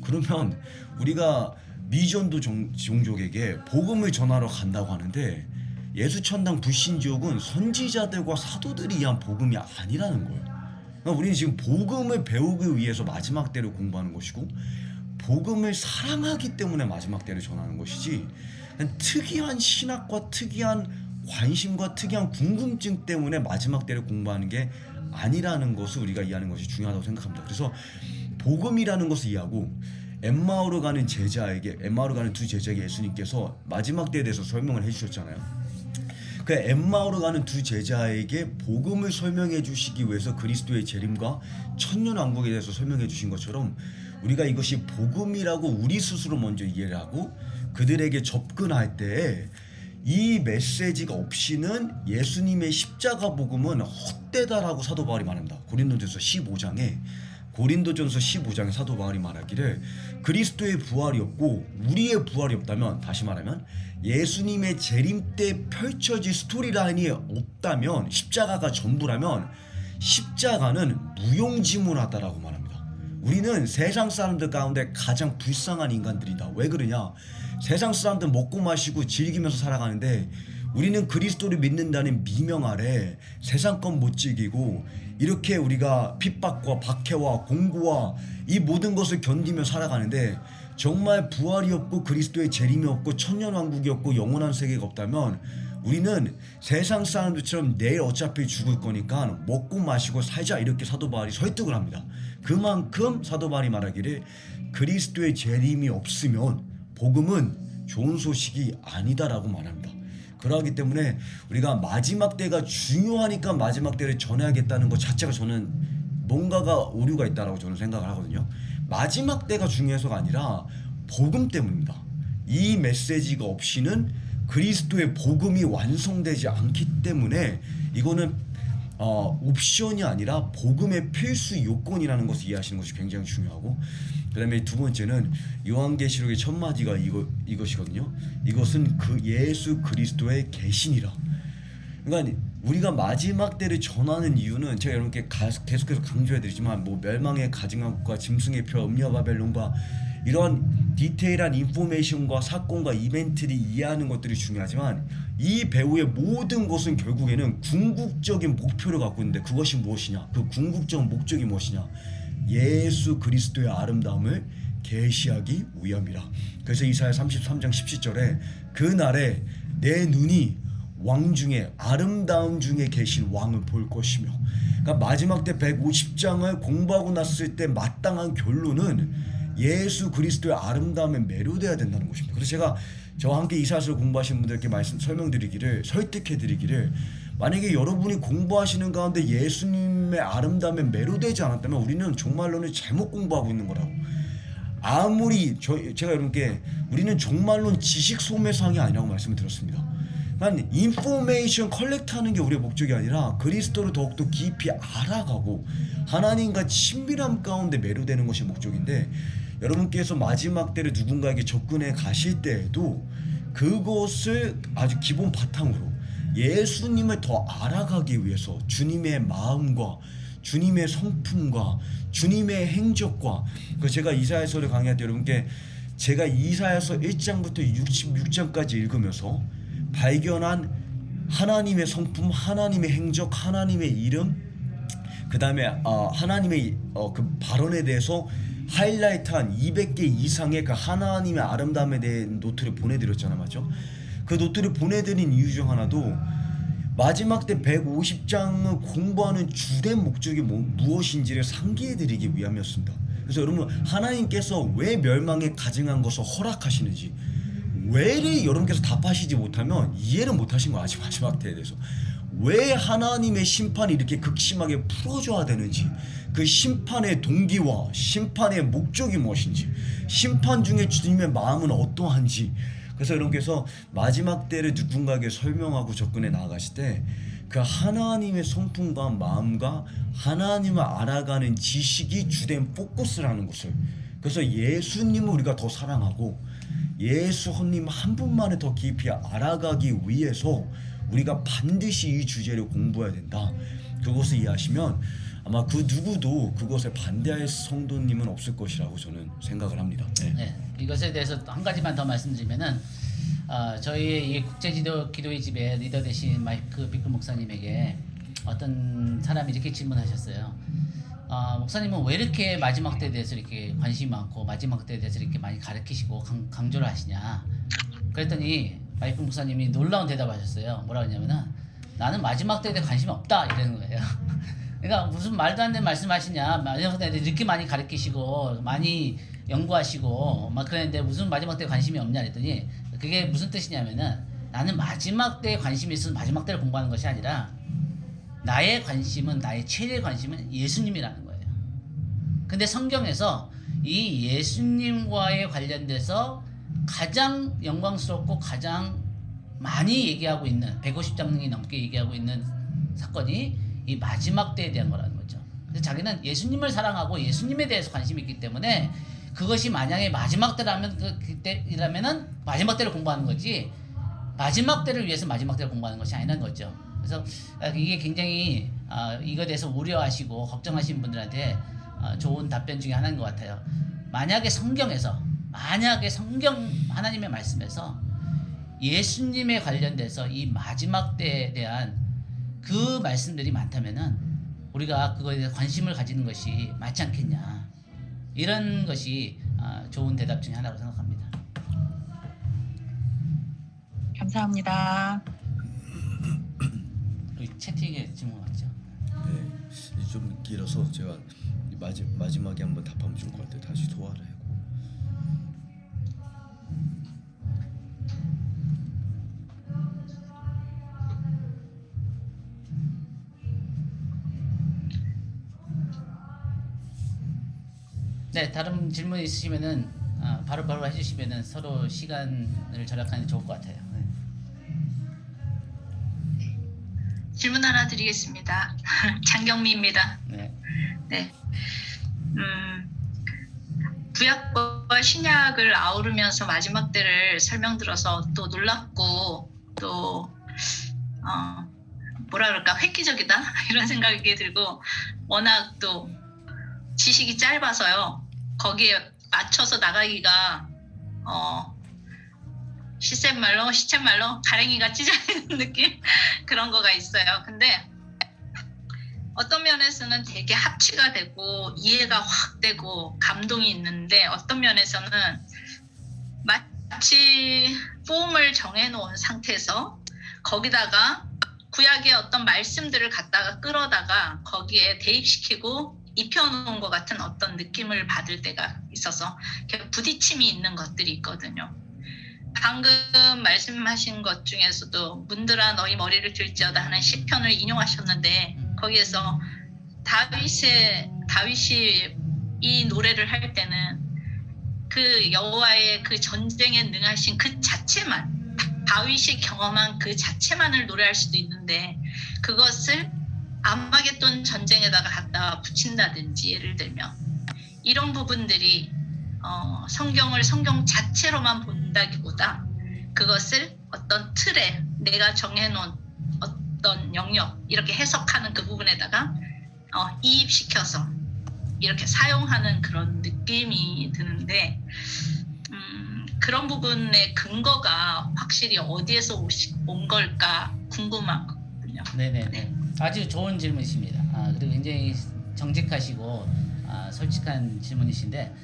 그러면 우리가 미전도 종족에게 복음을 전하러 간다고 하는데 예수 천당 불신지옥은 선지자들과 사도들이 이한 복음이 아니라는 거예요. 그러니까 우리는 지금 복음을 배우기 위해서 마지막 때를 공부하는 것이고 복음을 사랑하기 때문에 마지막 때를 전하는 것이지 특이한 신학과 특이한 관심과 특이한 궁금증 때문에 마지막 때를 공부하는 게 아니라는 것을 우리가 이해하는 것이 중요하다고 생각합니다. 그래서 복음이라는 것을 이해하고 엠마오로 가는 두 제자에게 예수님께서 마지막 때에 대해서 설명을 해주셨잖아요. 그 엠마오로 가는 두 제자에게 복음을 설명해 주시기 위해서 그리스도의 재림과 천년왕국에 대해서 설명해 주신 것처럼 우리가 이것이 복음이라고 우리 스스로 먼저 이해를 하고 그들에게 접근할 때 이 메시지가 없이는 예수님의 십자가 복음은 헛되다라고 사도 바울이 말합니다. 고린도전서 15장에 사도 바울이 말하기를 그리스도의 부활이 없고 우리의 부활이 없다면, 다시 말하면 예수님의 재림 때 펼쳐질 스토리라인이 없다면, 십자가가 전부라면 십자가는 무용지물하다라고 말합니다. 우리는 세상 사람들 가운데 가장 불쌍한 인간들이다. 왜 그러냐? 세상 사람들 먹고 마시고 즐기면서 살아가는데 우리는 그리스도를 믿는다는 미명 아래 세상 것 못 즐기고 이렇게 우리가 핍박과 박해와 공고와 이 모든 것을 견디며 살아가는데 정말 부활이 없고 그리스도의 재림이 없고 천년왕국이 없고 영원한 세계가 없다면 우리는 세상 사람들처럼 내일 어차피 죽을 거니까 먹고 마시고 살자, 이렇게 사도 바울이 설득을 합니다. 그만큼 사도 바울이 말하기를 그리스도의 재림이 없으면 복음은 좋은 소식이 아니다라고 말합니다. 그러하기 때문에 우리가 마지막 때가 중요하니까 마지막 때를 전해야겠다는 것 자체가 저는 뭔가가 오류가 있다라고 저는 생각을 하거든요. 마지막 때가 중요해서가 아니라 복음 때문입니다. 이 메시지가 없이는 그리스도의 복음이 완성되지 않기 때문에 이거는 옵션이 아니라 복음의 필수 요건이라는 것을 이해하시는 것이 굉장히 중요하고, 그 다음에 두 번째는 요한계시록의 첫 마디가 이것이거든요. 이것은 그 예수 그리스도의 계시니라. 그러니까 우리가 마지막 때를 전하는 이유는 제가 여러분께 계속해서 강조해드리지만 멸망의 가증한국과 짐승의 표, 음녀 바벨론과 이런 디테일한 인포메이션과 사건과 이벤트를 이해하는 것들이 중요하지만 이 배우의 모든 것은 결국에는 궁극적인 목표를 갖고 있는데 그것이 무엇이냐? 그 궁극적 목적이 무엇이냐? 예수 그리스도의 아름다움을 계시하기 위함이라. 그래서 이사야 33장 17절에 그날에 내 눈이 왕 중에 아름다움 중에 계신 왕을 볼 것이며, 그러니까 마지막 때 150장을 공부하고 났을 때 마땅한 결론은 예수 그리스도의 아름다움에 매료돼야 된다는 것입니다. 그래서 제가 저와 함께 이사야서를 공부하신 분들께 설득해드리기를 만약에 여러분이 공부하시는 가운데 예수님의 아름다움에 매료되지 않았다면 우리는 정말로는 잘못 공부하고 있는 거라고. 아무리 제가 여러분께 우리는 정말로는 지식 소매상이 아니라고 말씀을 드렸습니다. 난 인포메이션 컬렉트하는 게 우리의 목적이 아니라 그리스도를 더욱더 깊이 알아가고 하나님과 친밀함 가운데 매료되는 것이 목적인데, 여러분께서 마지막 때를 누군가에게 접근해 가실 때에도 그것을 아주 기본 바탕으로 예수님을 더 알아가기 위해서 주님의 마음과 주님의 성품과 주님의 행적과, 제가 이사야서를 강의할 때 여러분께 제가 이사야서 1장부터 66장까지 읽으면서 발견한 하나님의 성품, 하나님의 행적, 하나님의 이름, 그 다음에 하나님의 그 발언에 대해서 하이라이트한 200개 이상의 그 하나님의 아름다움에 대한 노트를 보내드렸잖아요, 맞죠? 그 노트를 보내드린 이유 중 하나도 마지막 때 150장을 공부하는 주된 목적이 무엇인지를 상기해드리기 위함이었습니다. 그래서 여러분, 하나님께서 왜 멸망에 가증한 것을 허락하시는지, 왜를 여러분께서 답하시지 못하면 이해를 못하신 거 아직 마지막 때에 대해서 왜 하나님의 심판이 이렇게 극심하게 풀어줘야 되는지, 그 심판의 동기와 심판의 목적이 무엇인지, 심판 중에 주님의 마음은 어떠한지. 그래서 여러분께서 마지막 때를 누군가에게 설명하고 접근해 나아가실 때 그 하나님의 성품과 마음과 하나님을 알아가는 지식이 주된 포커스라는 것을, 그래서 예수님을 우리가 더 사랑하고 예수님 한 분만을 더 깊이 알아가기 위해서 우리가 반드시 이 주제를 공부해야 된다. 그것을 이해하시면 아마 그 누구도 그것에 반대할 성도님은 없을 것이라고 저는 생각을 합니다. 네, 이것에 대해서 한 가지만 더 말씀드리면은 저희 이 국제지도 기도의 집에 리더 되신 마이크 비클 목사님에게 어떤 사람이 이렇게 질문하셨어요. 목사님은 왜 이렇게 마지막 때에 대해서 이렇게 관심이 많고 마지막 때에 대해서 이렇게 많이 가르치시고 강조를 하시냐? 그랬더니 마이크 목사님이 놀라운 대답하셨어요. 뭐라고 했냐면은 나는 마지막 때에 대해 관심이 없다 이러는 거예요. 그러니까 무슨 말도 안 되는 말씀하시냐? 마지막 때에 대해 이렇게 많이 가르치시고 많이 연구하시고 막 그랬는데 무슨 마지막 때에 관심이 없냐 그랬더니, 그게 무슨 뜻이냐면은 나는 마지막 때에 관심이 있어서 마지막 때를 공부하는 것이 아니라 나의 관심은, 나의 최대의 관심은 예수님이라는 거예요. 근데 성경에서 이 예수님과의 관련돼서 가장 영광스럽고 가장 많이 얘기하고 있는 150장이 넘게 얘기하고 있는 사건이 이 마지막 때에 대한 거라는 거죠. 근데 자기는 예수님을 사랑하고 예수님에 대해서 관심이 있기 때문에 그것이 만약에 마지막 때라면 그때라면은 마지막 때를 공부하는 거지, 마지막 때를 위해서 마지막 때를 공부하는 것이 아니라는 거죠. 그래서 이게 굉장히 이거에 대해서 우려하시고 걱정하시는 분들한테 좋은 답변 중에 하나인 것 같아요. 만약에 성경 하나님의 말씀에서 예수님에 관련돼서 이 마지막 때에 대한 그 말씀들이 많다면은 우리가 그거에 대해 관심을 가지는 것이 맞지 않겠냐, 이런 것이 좋은 대답 중에 하나라고 생각합니다. 감사합니다. 우리 채팅에 질문 왔죠? 네, 좀 길어서 제가 마지막에 한번 답하면 좋을 것 같아요. 다시 소화를 하고. 네, 다른 질문 있으시면은 바로바로 해주시면은 서로 시간을 절약하는 게 좋을 것 같아요. 네. 질문 하나 드리겠습니다. 장경미입니다. 네. 네. 구약과 신약을 아우르면서 마지막 때를 설명들어서 또 놀랍고 또 뭐라 그럴까, 획기적이다 이런 생각이 들고, 워낙 또 지식이 짧아서요 거기에 맞춰서 나가기가 시쳇말로 가랭이가 찢어지는 느낌 그런 거가 있어요. 근데 어떤 면에서는 되게 합치가 되고 이해가 확 되고 감동이 있는데, 어떤 면에서는 마치 폼을 정해놓은 상태에서 거기다가 구약의 어떤 말씀들을 갖다가 끌어다가 거기에 대입시키고 입혀놓은 것 같은 어떤 느낌을 받을 때가 있어서 부딪힘이 있는 것들이 있거든요. 방금 말씀하신 것 중에서도 문들아 너희 머리를 들지어다 하는 시편을 인용하셨는데, 거기에서 다윗이 이 노래를 할 때는 그 여호와의 그 전쟁에 능하신 그 자체만 다윗이 경험한 그 자체만을 노래할 수도 있는데 그것을 아마겟돈 전쟁에다가 갖다 붙인다든지 예를 들면 이런 부분들이 성경을 성경 자체로만 본다기보다 그것을 어떤 틀에 내가 정해놓은 어떤 영역 이렇게 해석하는 그 부분에다가 이입시켜서 이렇게 사용하는 그런 느낌이 드는데 그런 부분의 근거가 확실히 어디에서 온 걸까 궁금하거든요. 네네네. 아주 좋은 질문이십니다. 그리고 굉장히 정직하시고 솔직한 질문이신데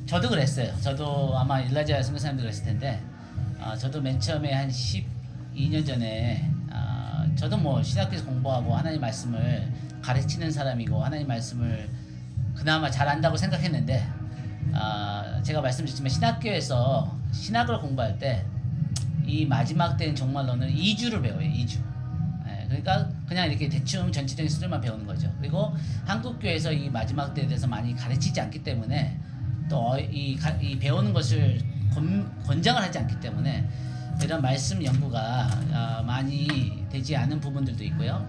저도 그랬어요. 저도 아마 일라자 선교사님도 그랬을 텐데 저도 맨 처음에 한 12년 전에 저도 뭐 신학교에서 공부하고 하나님 말씀을 가르치는 사람이고 하나님 말씀을 그나마 잘 안다고 생각했는데 제가 말씀드렸지만 신학교에서 신학을 공부할 때 이 마지막 때는 정말로는 2주를 배워요. 2주. 그러니까 그냥 이렇게 대충 전체적인 수준만 배우는 거죠. 그리고 한국 교회에서 이 마지막 때에 대해서 많이 가르치지 않기 때문에 또 이 배우는 것을 권장을 하지 않기 때문에 이런 말씀 연구가 많이 되지 않은 부분들도 있고요.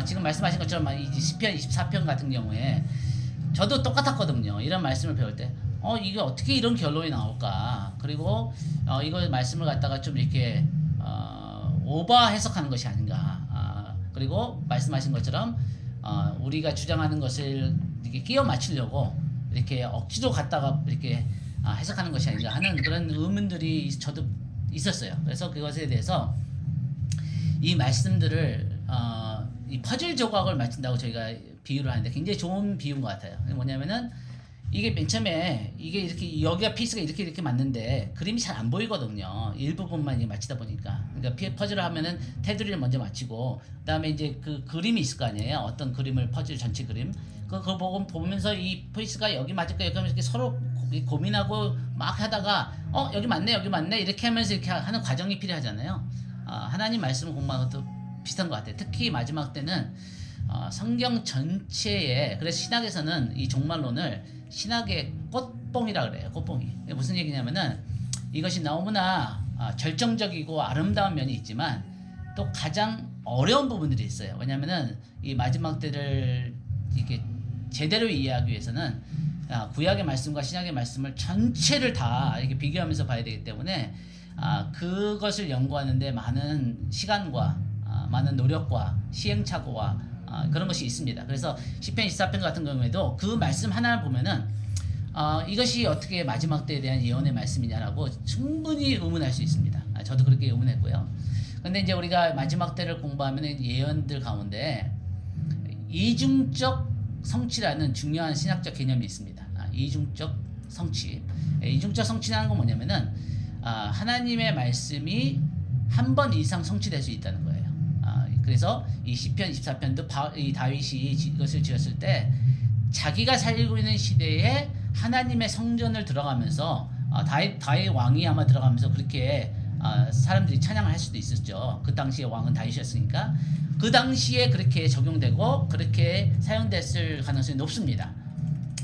지금 말씀하신 것처럼 이 시편 24편 같은 경우에 저도 똑같았거든요. 이런 말씀을 배울 때 이게 어떻게 이런 결론이 나올까? 그리고 이거 말씀을 갖다가 좀 이렇게 오버 해석하는 것이 아닌가. 그리고 말씀하신 것처럼 우리가 주장하는 것을 이렇게 끼워 맞추려고 이렇게 억지로 갖다가 이렇게 해석하는 것이 아닌가 하는 그런 의문들이 저도 있었어요. 그래서 그것에 대해서 이 말씀들을 이 퍼즐 조각을 맞춘다고 저희가 비유를 하는데 굉장히 좋은 비유인 것 같아요. 뭐냐면은 이게 맨 처음에 이게 이렇게 여기가 피스가 이렇게 맞는데 그림이 잘 안 보이거든요. 일부분만 이제 맞추다 보니까. 그러니까 퍼즐을 하면은 테두리를 먼저 맞추고 그다음에 이제 그 그림이 있을 거 아니에요. 어떤 그림을 퍼즐 전체 그림. 그거 보면서 이 피스가 여기 맞을까 여기 하면서 이렇게 서로 고민하고 막 하다가 여기 맞네 이렇게 하면서 이렇게 하는 과정이 필요하잖아요. 하나님 말씀을 공부하는 것도 비슷한 것 같아요. 특히 마지막 때는 성경 전체에 그래서 신학에서는 이 종말론을 신학의 꽃봉이라 그래요. 꽃봉이. 무슨 얘기냐면은 이것이 너무나 절정적이고 아름다운 면이 있지만 또 가장 어려운 부분들이 있어요. 왜냐면은 이 마지막 때를 이렇게 제대로 이해하기 위해서는 구약의 말씀과 신약의 말씀을 전체를 다 이렇게 비교하면서 봐야 되기 때문에 그것을 연구하는데 많은 시간과 많은 노력과 시행착오와 그런 것이 있습니다. 그래서 시편 24편 같은 경우에도 그 말씀 하나를 보면은 이것이 어떻게 마지막 때에 대한 예언의 말씀이냐라고 충분히 의문할 수 있습니다. 저도 그렇게 의문했고요. 근데 이제 우리가 마지막 때를 공부하면 예언들 가운데 이중적 성취라는 중요한 신학적 개념이 있습니다. 이중적 성취. 이중적 성취라는 건 뭐냐면은 하나님의 말씀이 한 번 이상 성취될 수 있다는 거예요. 그래서 이 시편 24편도 이 다윗이 이것을 지었을 때 자기가 살고 있는 시대에 하나님의 성전을 들어가면서 다윗 왕이 아마 들어가면서 그렇게 사람들이 찬양을 할 수도 있었죠. 그 당시에 왕은 다윗이었으니까 그 당시에 그렇게 적용되고 그렇게 사용됐을 가능성이 높습니다.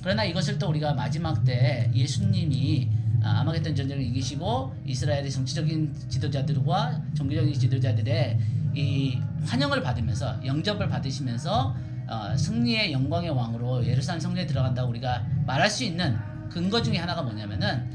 그러나 이것을 또 우리가 마지막 때 예수님이 아마겟돈 전쟁을 이기시고 이스라엘의 정치적인 지도자들과 종교적인 지도자들의 이 환영을 받으면서 영접을 받으시면서 승리의 영광의 왕으로 예루살렘 성전에 들어간다고 우리가 말할 수 있는 근거 중에 하나가 뭐냐면은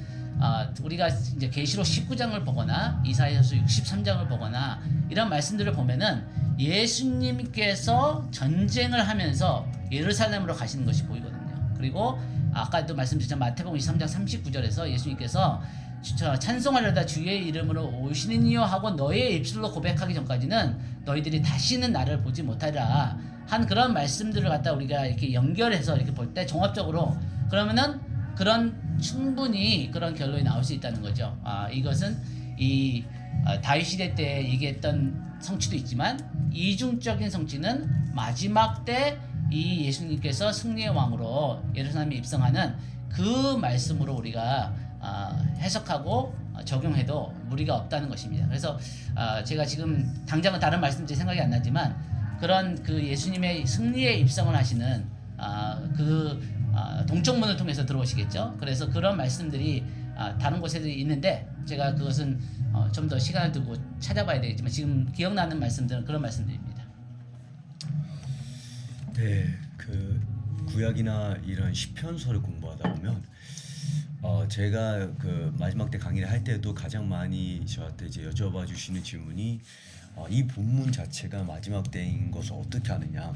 우리가 이제 계시록 19장을 보거나 이사야서 63장을 보거나 이런 말씀들을 보면은 예수님께서 전쟁을 하면서 예루살렘으로 가시는 것이 보이거든요. 그리고 아까도 말씀드렸지만 마태복음 23장 39절에서 예수님께서 찬송하려다 주의 이름으로 오시느니요 하고 너의 입술로 고백하기 전까지는 너희들이 다시는 나를 보지 못하리라 한 그런 말씀들을 갖다 우리가 이렇게 연결해서 이렇게 볼 때 종합적으로 그러면은 그런 충분히 그런 결론이 나올 수 있다는 거죠. 이것은 이 다윗 시대 때 얘기했던 성취도 있지만 이중적인 성취는 마지막 때 이 예수님께서 승리의 왕으로 예루살렘에 입성하는 그 말씀으로 우리가 해석하고 적용해도 무리가 없다는 것입니다. 그래서 제가 지금 당장은 다른 말씀들이 생각이 안 나지만 그런 그 예수님의 승리에 입성을 하시는 동쪽문을 통해서 들어오시겠죠. 그래서 그런 말씀들이 다른 곳에도 있는데 제가 그것은 좀 더 시간을 두고 찾아봐야 되겠지만 지금 기억나는 말씀들은 그런 말씀드립니다. 네, 그 구약이나 이런 시편서를 공부하다 보면 제가 그 마지막 때 강의를 할 때도 가장 많이 저한테 이제 여쭤봐 주시는 질문이 이 본문 자체가 마지막 때인 것을 어떻게 아느냐.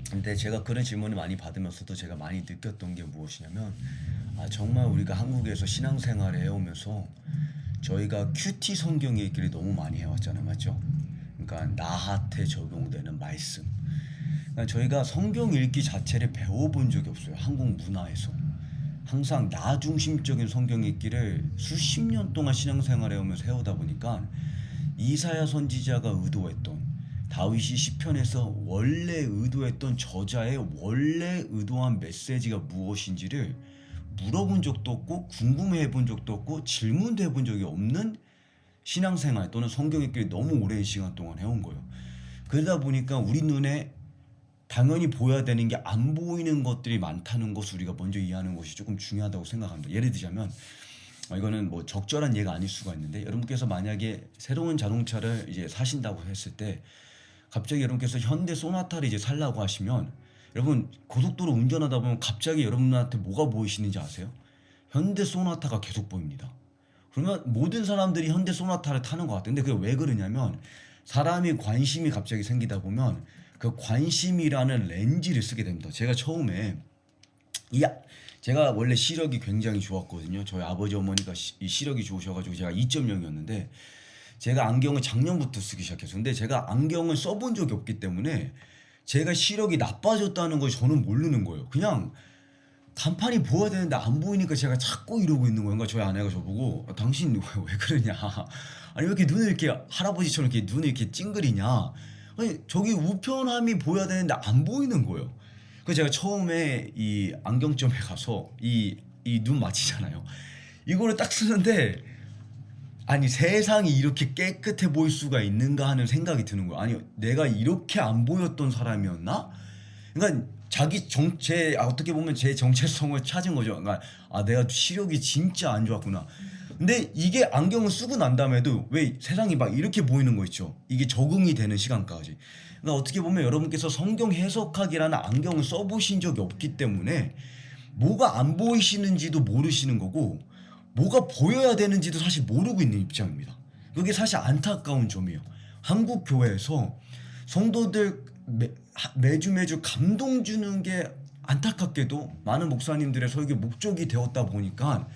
근데 제가 그런 질문을 많이 받으면서도 제가 많이 느꼈던 게 무엇이냐면 정말 우리가 한국에서 신앙생활을 해오면서 저희가 큐티 성경 얘기를 너무 많이 해왔잖아요, 맞죠? 그러니까 나한테 적용되는 말씀. 그러니까 저희가 성경 읽기 자체를 배워본 적이 없어요, 한국 문화에서. 항상 나 중심적인 성경 읽기를 수십 년 동안 신앙생활을 해오면서 해오다 보니까 이사야 선지자가 의도했던 다윗이 시편에서 원래 의도했던 저자의 원래 의도한 메시지가 무엇인지를 물어본 적도 없고 궁금해 본 적도 없고 질문도 해본 적이 없는 신앙생활 또는 성경 읽기를 너무 오랜 시간 동안 해온 거예요. 그러다 보니까 우리 눈에 당연히 보여야 되는 게 안 보이는 것들이 많다는 것을 우리가 먼저 이해하는 것이 조금 중요하다고 생각합니다. 예를 들자면 이거는 뭐 적절한 예가 아닐 수가 있는데 여러분께서 만약에 새로운 자동차를 이제 사신다고 했을 때 갑자기 여러분께서 현대 소나타를 이제 살라고 하시면 여러분 고속도로 운전하다 보면 갑자기 여러분한테 뭐가 보이시는지 아세요? 현대 소나타가 계속 보입니다. 그러면 모든 사람들이 현대 소나타를 타는 것 같아요. 근데 그게 왜 그러냐면 사람이 관심이 갑자기 생기다 보면 그 관심이라는 렌즈를 쓰게 됩니다. 제가 처음에 제가 원래 시력이 굉장히 좋았거든요. 저희 아버지 어머니가 이 시력이 좋으셔가지고 제가 2.0이었는데 제가 안경을 작년부터 쓰기 시작했어요. 근데 제가 안경을 써본 적이 없기 때문에 제가 시력이 나빠졌다는 걸 저는 모르는 거예요. 그냥 간판이 보여야 되는데 안 보이니까 제가 자꾸 이러고 있는 거예요. 그러니까 저희 아내가 저보고 당신 왜 그러냐. 아니 왜 이렇게 눈을 이렇게 할아버지처럼 이렇게 눈을 이렇게 찡그리냐. 아니 저기 우편함이 보여야 되는데 안 보이는 거예요. 그래서 제가 처음에 이 안경점에 가서 이 눈 맞히잖아요. 이거를 딱 쓰는데 아니 세상이 이렇게 깨끗해 보일 수가 있는가 하는 생각이 드는 거예요. 아니 내가 이렇게 안 보였던 사람이었나? 그러니까 어떻게 보면 제 정체성을 찾은 거죠. 그러니까 내가 시력이 진짜 안 좋았구나. 근데 이게 안경을 쓰고 난 다음에도 왜 세상이 막 이렇게 보이는 거 있죠. 이게 적응이 되는 시간까지. 그러니까 어떻게 보면 여러분께서 성경 해석학이라는 안경을 써보신 적이 없기 때문에 뭐가 안 보이시는지도 모르시는 거고 뭐가 보여야 되는지도 사실 모르고 있는 입장입니다. 그게 사실 안타까운 점이에요. 한국 교회에서 성도들 매주 감동 주는 게 안타깝게도 많은 목사님들의 설교 목적이 되었다 보니까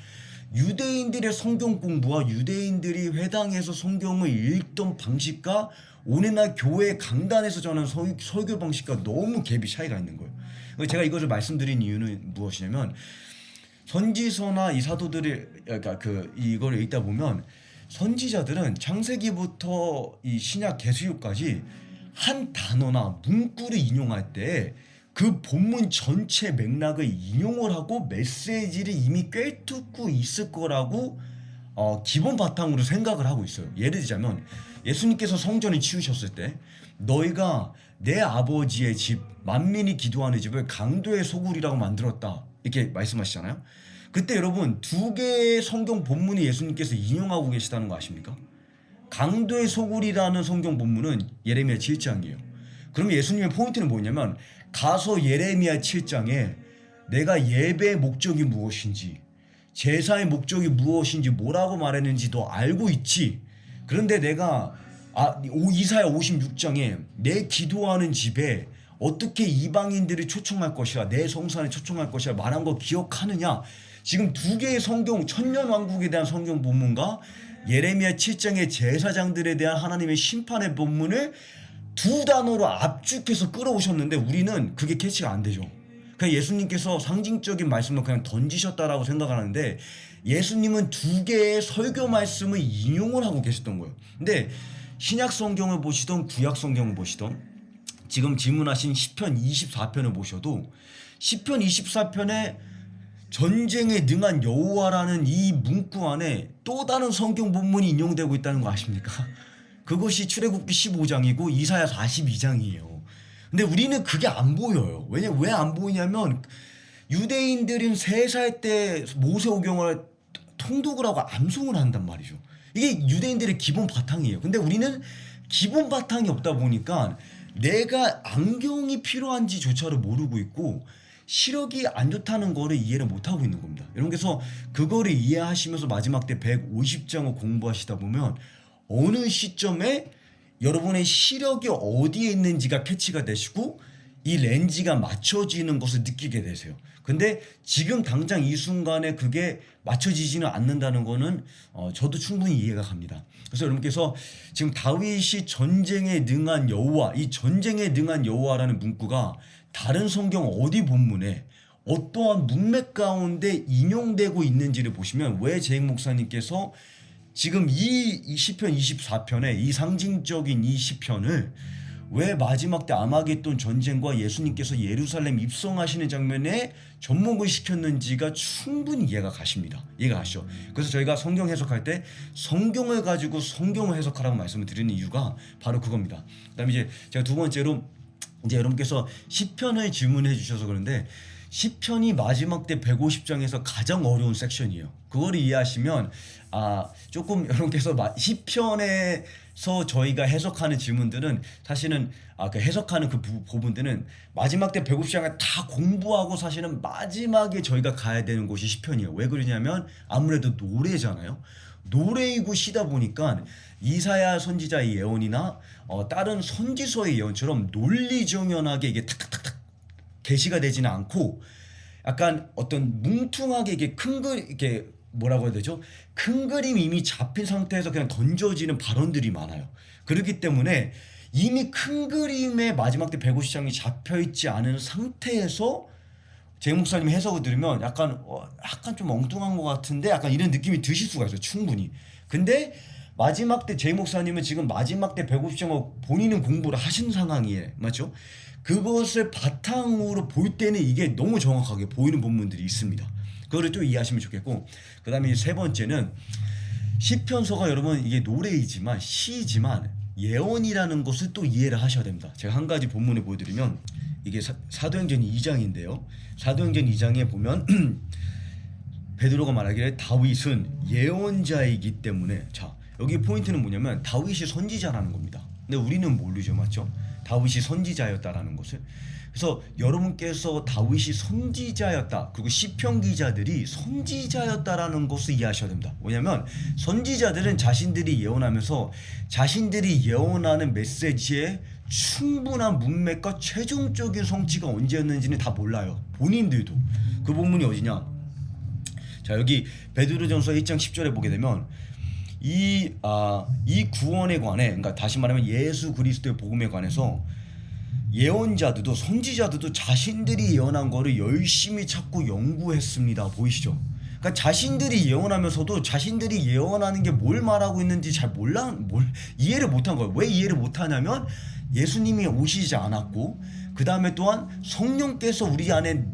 유대인들의 성경 공부와 유대인들이 회당에서 성경을 읽던 방식과 오늘날 교회 강단에서 전하는 설교 방식과 너무 갭이 차이가 있는 거예요. 제가 이것을 말씀드린 이유는 무엇이냐면 선지서나 이 사도들이 그러니까 이거를 읽다 보면 선지자들은 창세기부터 이 신약 계시록까지 한 단어나 문구를 인용할 때 그 본문 전체 맥락을 인용을 하고 메시지를 이미 꿰뚫고 있을 거라고 기본 바탕으로 생각을 하고 있어요. 예를 들자면 예수님께서 성전을 치우셨을 때 너희가 내 아버지의 집 만민이 기도하는 집을 강도의 소굴이라고 만들었다 이렇게 말씀하시잖아요. 그때 여러분 두 개의 성경 본문이 예수님께서 인용하고 계시다는 거 아십니까? 강도의 소굴이라는 성경 본문은 예레미야 7장이에요. 그럼 예수님의 포인트는 뭐냐면 가서 예레미야 7장에 내가 예배의 목적이 무엇인지 제사의 목적이 무엇인지 뭐라고 말했는지 너 알고 있지. 그런데 내가 이사야 56장에 내 기도하는 집에 어떻게 이방인들을 초청할 것이라 내 성산에 초청할 것이라 말한 거 기억하느냐. 지금 두 개의 성경 천년왕국에 대한 성경 본문과 예레미야 7장의 제사장들에 대한 하나님의 심판의 본문을 두 단어로 압축해서 끌어오셨는데 우리는 그게 캐치가 안 되죠. 그냥 예수님께서 상징적인 말씀을 그냥 던지셨다라고 생각하는데 예수님은 두 개의 설교 말씀을 인용을 하고 계셨던 거예요. 근데 신약 성경을 보시던 구약 성경을 보시던 지금 질문하신 시편 24편을 보셔도 시편 24편에 전쟁에 능한 여호와라는 이 문구 안에 또 다른 성경 본문이 인용되고 있다는 거 아십니까? 그것이 출애굽기 15장이고 이사야 42장이에요. 근데 우리는 그게 안 보여요. 왜 안 보이냐면 유대인들은 3살 때 모세오경을 통독을 하고 암송을 한단 말이죠. 이게 유대인들의 기본 바탕이에요. 근데 우리는 기본 바탕이 없다 보니까 내가 안경이 필요한지조차를 모르고 있고 시력이 안 좋다는 거를 이해를 못하고 있는 겁니다. 여러분께서 그거를 이해하시면서 마지막 때 150장을 공부하시다 보면 어느 시점에 여러분의 시력이 어디에 있는지가 캐치가 되시고 이 렌즈가 맞춰지는 것을 느끼게 되세요. 근데 지금 당장 이 순간에 그게 맞춰지지는 않는다는 거는 저도 충분히 이해가 갑니다. 그래서 여러분께서 지금 다윗이 전쟁에 능한 여호와, 이 전쟁에 능한 여호와라는 문구가 다른 성경 어디 본문에 어떠한 문맥 가운데 인용되고 있는지를 보시면 왜 제익 목사님께서 지금 이 시편 24편에 이 상징적인 이 시편을 왜 마지막 때 아마겟돈 전쟁과 예수님께서 예루살렘 입성하시는 장면에 접목을 시켰는지가 충분히 이해가 가십니다. 이해가 가시죠? 그래서 저희가 성경 해석할 때 성경을 가지고 성경을 해석하라고 말씀을 드리는 이유가 바로 그겁니다. 그다음에 이제 제가 두 번째로 이제 여러분께서 시편을 질문해 주셔서 그런데 시편이 마지막 때 150장에서 가장 어려운 섹션이에요. 그거를 이해하시면 조금 여러분께서 시편에서 저희가 해석하는 질문들은 사실은 그 해석하는 그 부분들은 마지막 때 150장을 다 공부하고 사실은 마지막에 저희가 가야 되는 곳이 시편이에요. 왜 그러냐면 아무래도 노래잖아요. 노래이고 시다 보니까 이사야 선지자의 예언이나 다른 선지서의 예언처럼 논리정연하게 이게 탁탁탁탁 게시가 되지는 않고 약간 어떤 뭉퉁하게 이게 이게 뭐라고 해야 되죠? 큰 그림이 이미 잡힌 상태에서 그냥 던져지는 발언들이 많아요. 그렇기 때문에 이미 큰 그림의 마지막 때 150장이 잡혀있지 않은 상태에서 제 목사님 해석을 들으면 약간 좀 엉뚱한 것 같은데 약간 이런 느낌이 드실 수가 있어요. 충분히. 근데 마지막 때 제 목사님은 지금 마지막 때 150장을 본인은 공부를 하신 상황이에요. 맞죠? 그것을 바탕으로 볼 때는 이게 너무 정확하게 보이는 본문들이 있습니다. 그거를 또 이해하시면 좋겠고, 그 다음에 세 번째는 시편서가 여러분 이게 노래이지만 시이지만 예언이라는 것을 또 이해를 하셔야 됩니다. 제가 한 가지 본문을 보여드리면 이게 사도행전 2장인데요. 사도행전 2장에 보면 베드로가 말하기를 다윗은 예언자이기 때문에, 자 여기 포인트는 뭐냐면 다윗이 선지자라는 겁니다. 근데 우리는 모르죠, 맞죠? 다윗이 선지자였다라는 것을. 그래서 여러분께서 다윗이 선지자였다, 그리고 시편 기자들이 선지자였다라는 것을 이해하셔야 됩니다. 왜냐하면 선지자들은 자신들이 예언하면서 자신들이 예언하는 메시지의 충분한 문맥과 최종적인 성취가 언제였는지는 다 몰라요. 본인들도. 그 본문이 어디냐? 자 여기 베드로전서 1장 10절에 보게 되면 이 구원에 관해, 그러니까 다시 말하면 예수 그리스도의 복음에 관해서 예언자들도 선지자들도 자신들이 예언한 거를 열심히 찾고 연구했습니다. 보이시죠? 그러니까 자신들이 예언하면서도 자신들이 예언하는 게 뭘 말하고 있는지 잘 이해를 못한 거예요. 왜 이해를 못하냐면 예수님이 오시지 않았고, 그 다음에 또한 성령께서 우리 안에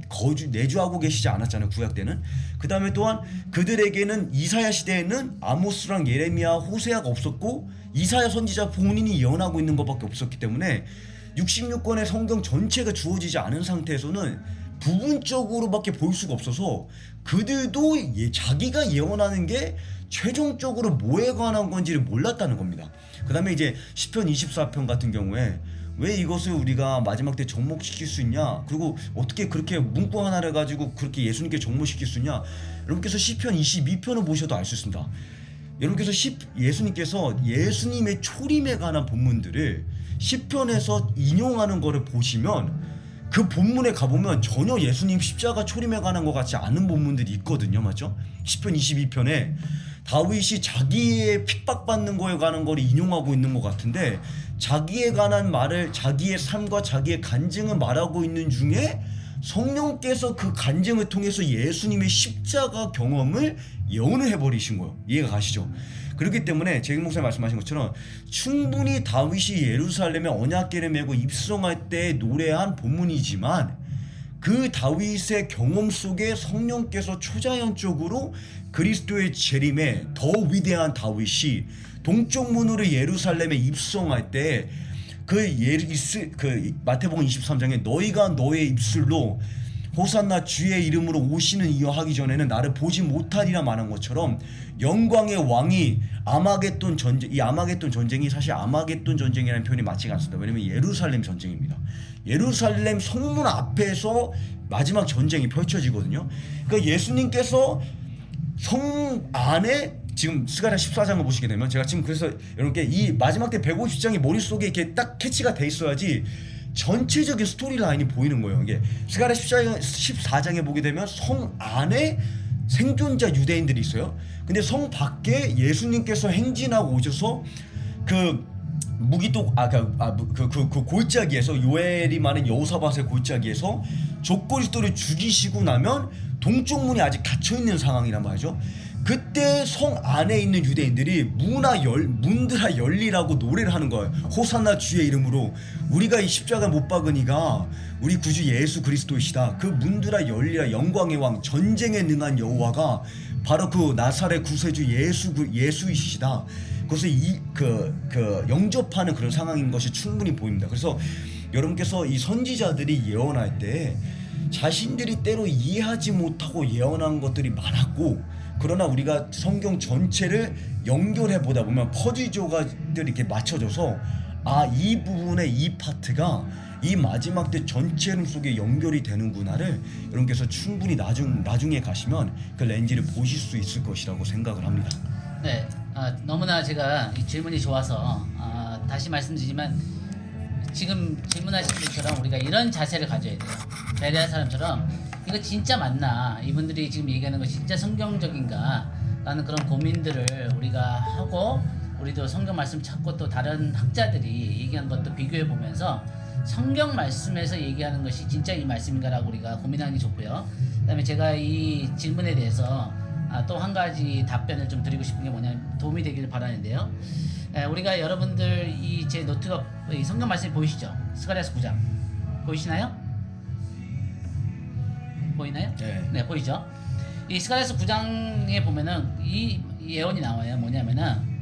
내주하고 계시지 않았잖아요, 구약 때는. 그 다음에 또한 그들에게는 이사야 시대에는 아모스랑 예레미야, 호세아가 없었고 이사야 선지자 본인이 예언하고 있는 것밖에 없었기 때문에 66권의 성경 전체가 주어지지 않은 상태에서는 부분적으로밖에 볼 수가 없어서 그들도 자기가 예언하는 게 최종적으로 뭐에 관한 건지를 몰랐다는 겁니다. 그 다음에 이제 시편 24편 같은 경우에 왜 이것을 우리가 마지막 때 접목시킬 수 있냐, 그리고 어떻게 그렇게 문구 하나를 가지고 그렇게 예수님께 접목시킬 수 있냐, 여러분께서 시편 22편을 보셔도 알 수 있습니다. 여러분께서 예수님께서 예수님의 초림에 관한 본문들을 시편에서 인용하는 거를 보시면 그 본문에 가보면 전혀 예수님 십자가 초림에 관한 것 같지 않은 본문들이 있거든요, 맞죠? 시편 22편에 다윗이 자기의 핍박받는 거에 관한 걸 인용하고 있는 것 같은데 자기에 관한 말을, 자기의 삶과 자기의 간증을 말하고 있는 중에 성령께서 그 간증을 통해서 예수님의 십자가 경험을 예언을 해버리신 거예요. 이해가 가시죠? 그렇기 때문에 제익 목사님 말씀하신 것처럼 충분히 다윗이 예루살렘에 언약궤를 메고 입성할 때 노래한 본문이지만 그 다윗의 경험 속에 성령께서 초자연적으로 그리스도의 재림에 더 위대한 다윗이 동쪽 문으로 예루살렘에 입성할 때 그 마태복음 23장에 너희가 너의 입술로 호산나 주의 이름으로 오시는 이여 하기 전에는 나를 보지 못하리라 말한 것처럼 영광의 왕이 아마겟돈 전쟁, 이 아마겟돈 전쟁이 사실 아마겟돈 전쟁이라는 표현이 맞지가 않습니다. 왜냐면 예루살렘 전쟁입니다. 예루살렘 성문 앞에서 마지막 전쟁이 펼쳐지거든요. 그러니까 예수님께서 성 안에 지금 스가랴 14장을 보시게 되면 제가 지금 그래서 여러분께 이 마지막 때 150장이 머릿속에 이렇게 딱 캐치가 돼 있어야지 전체적인 스토리 라인이 보이는 거예요. 이게 스가랴 14장에 보게 되면 성 안에 생존자 유대인들이 있어요. 근데 성 밖에 예수님께서 행진하고 오셔서 그 무기독 그 골짜기에서 요엘이 많은 여호사밧의 골짜기에서 족그리스도를 죽이시고 나면 동쪽 문이 아직 닫혀 있는 상황이란 말이죠. 그때 성 안에 있는 유대인들이 문들아 열리라고 노래를 하는 거예요. 호산나 주의 이름으로 우리가 이 십자가 못 박으니가 우리 구주 예수 그리스도이시다. 그 문들아 열리라 영광의 왕 전쟁에 능한 여호와가 바로 그 나사렛 구세주 예수이시다. 그것을 영접하는 그런 상황인 것이 충분히 보입니다. 그래서 여러분께서 이 선지자들이 예언할 때 자신들이 때로 이해하지 못하고 예언한 것들이 많았고, 그러나 우리가 성경 전체를 연결해 보다 보면 퍼즐 조각들이 이렇게 맞춰져서 이 부분의 이 파트가 이 마지막 때 전체 속에 연결이 되는구나를 여러분께서 충분히 나중에 가시면 그 렌즈를 보실 수 있을 것이라고 생각을 합니다. 네, 너무나 제가 이 질문이 좋아서 다시 말씀드리지만 지금 질문하신 분처럼 우리가 이런 자세를 가져야 돼요. 베레아 사람처럼 이거 진짜 맞나? 이분들이 지금 얘기하는 것이 진짜 성경적인가? 라는 그런 고민들을 우리가 하고 우리도 성경 말씀 찾고 또 다른 학자들이 얘기한 것도 비교해 보면서 성경 말씀에서 얘기하는 것이 진짜 이 말씀인가라고 우리가 고민하는 게 좋고요. 그 다음에 제가 이 질문에 대해서 또 한 가지 답변을 좀 드리고 싶은 게 뭐냐면 도움이 되기를 바라는데요. 우리가 여러분들 이 제 노트가 이 성경 말씀이 보이시죠? 스가랴서 9장 보이시나요? 보이나요? 네, 보이죠? 이 스가랴서 9장에 보면은 이 예언이 나와요. 뭐냐면은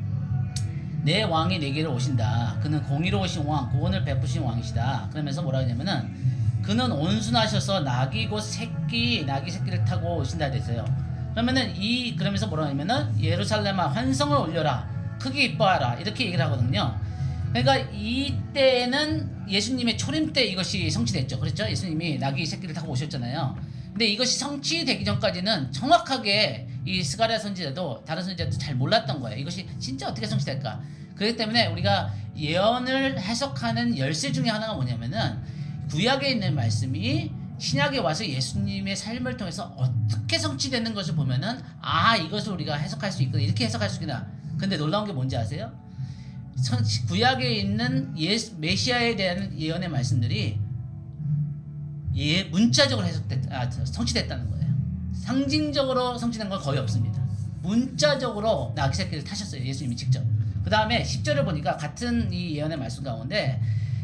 내 왕이 내게로 오신다. 그는 공의로우신 왕, 구원을 베푸신 왕이시다. 그러면서 뭐라 하냐면은 그는 온순하셔서 나귀 새끼를 타고 오신다 됐어요. 그러면은 그러면서 뭐라 하냐면은 예루살렘아 환성을 올려라, 크게 기뻐하라, 이렇게 얘기를 하거든요. 그러니까 이때는 예수님의 초림 때 이것이 성취됐죠. 그렇죠? 예수님이 나귀 새끼를 타고 오셨잖아요. 근데 이것이 성취되기 전까지는 정확하게 이 스가랴 선지자도 다른 선지자도 잘 몰랐던 거예요. 이것이 진짜 어떻게 성취될까? 그렇기 때문에 우리가 예언을 해석하는 열쇠 중에 하나가 뭐냐면은 구약에 있는 말씀이 신약에 와서 예수님의 삶을 통해서 어떻게 성취되는 것을 보면은 이것을 우리가 해석할 수 있구나, 이렇게 해석할 수 있구나. 근데 놀라운 게 뭔지 아세요? 구약에 있는 메시아에 대한 예언의 말씀들이 문자적으로 성취됐다는 거예요. 상징적으로 성취된 건 거의 없습니다. 문자적으로 나귀 새끼를 타셨어요. 예수님이 직접. 그 다음에 10절을 보니까 같은 이 예언의 말씀 가운데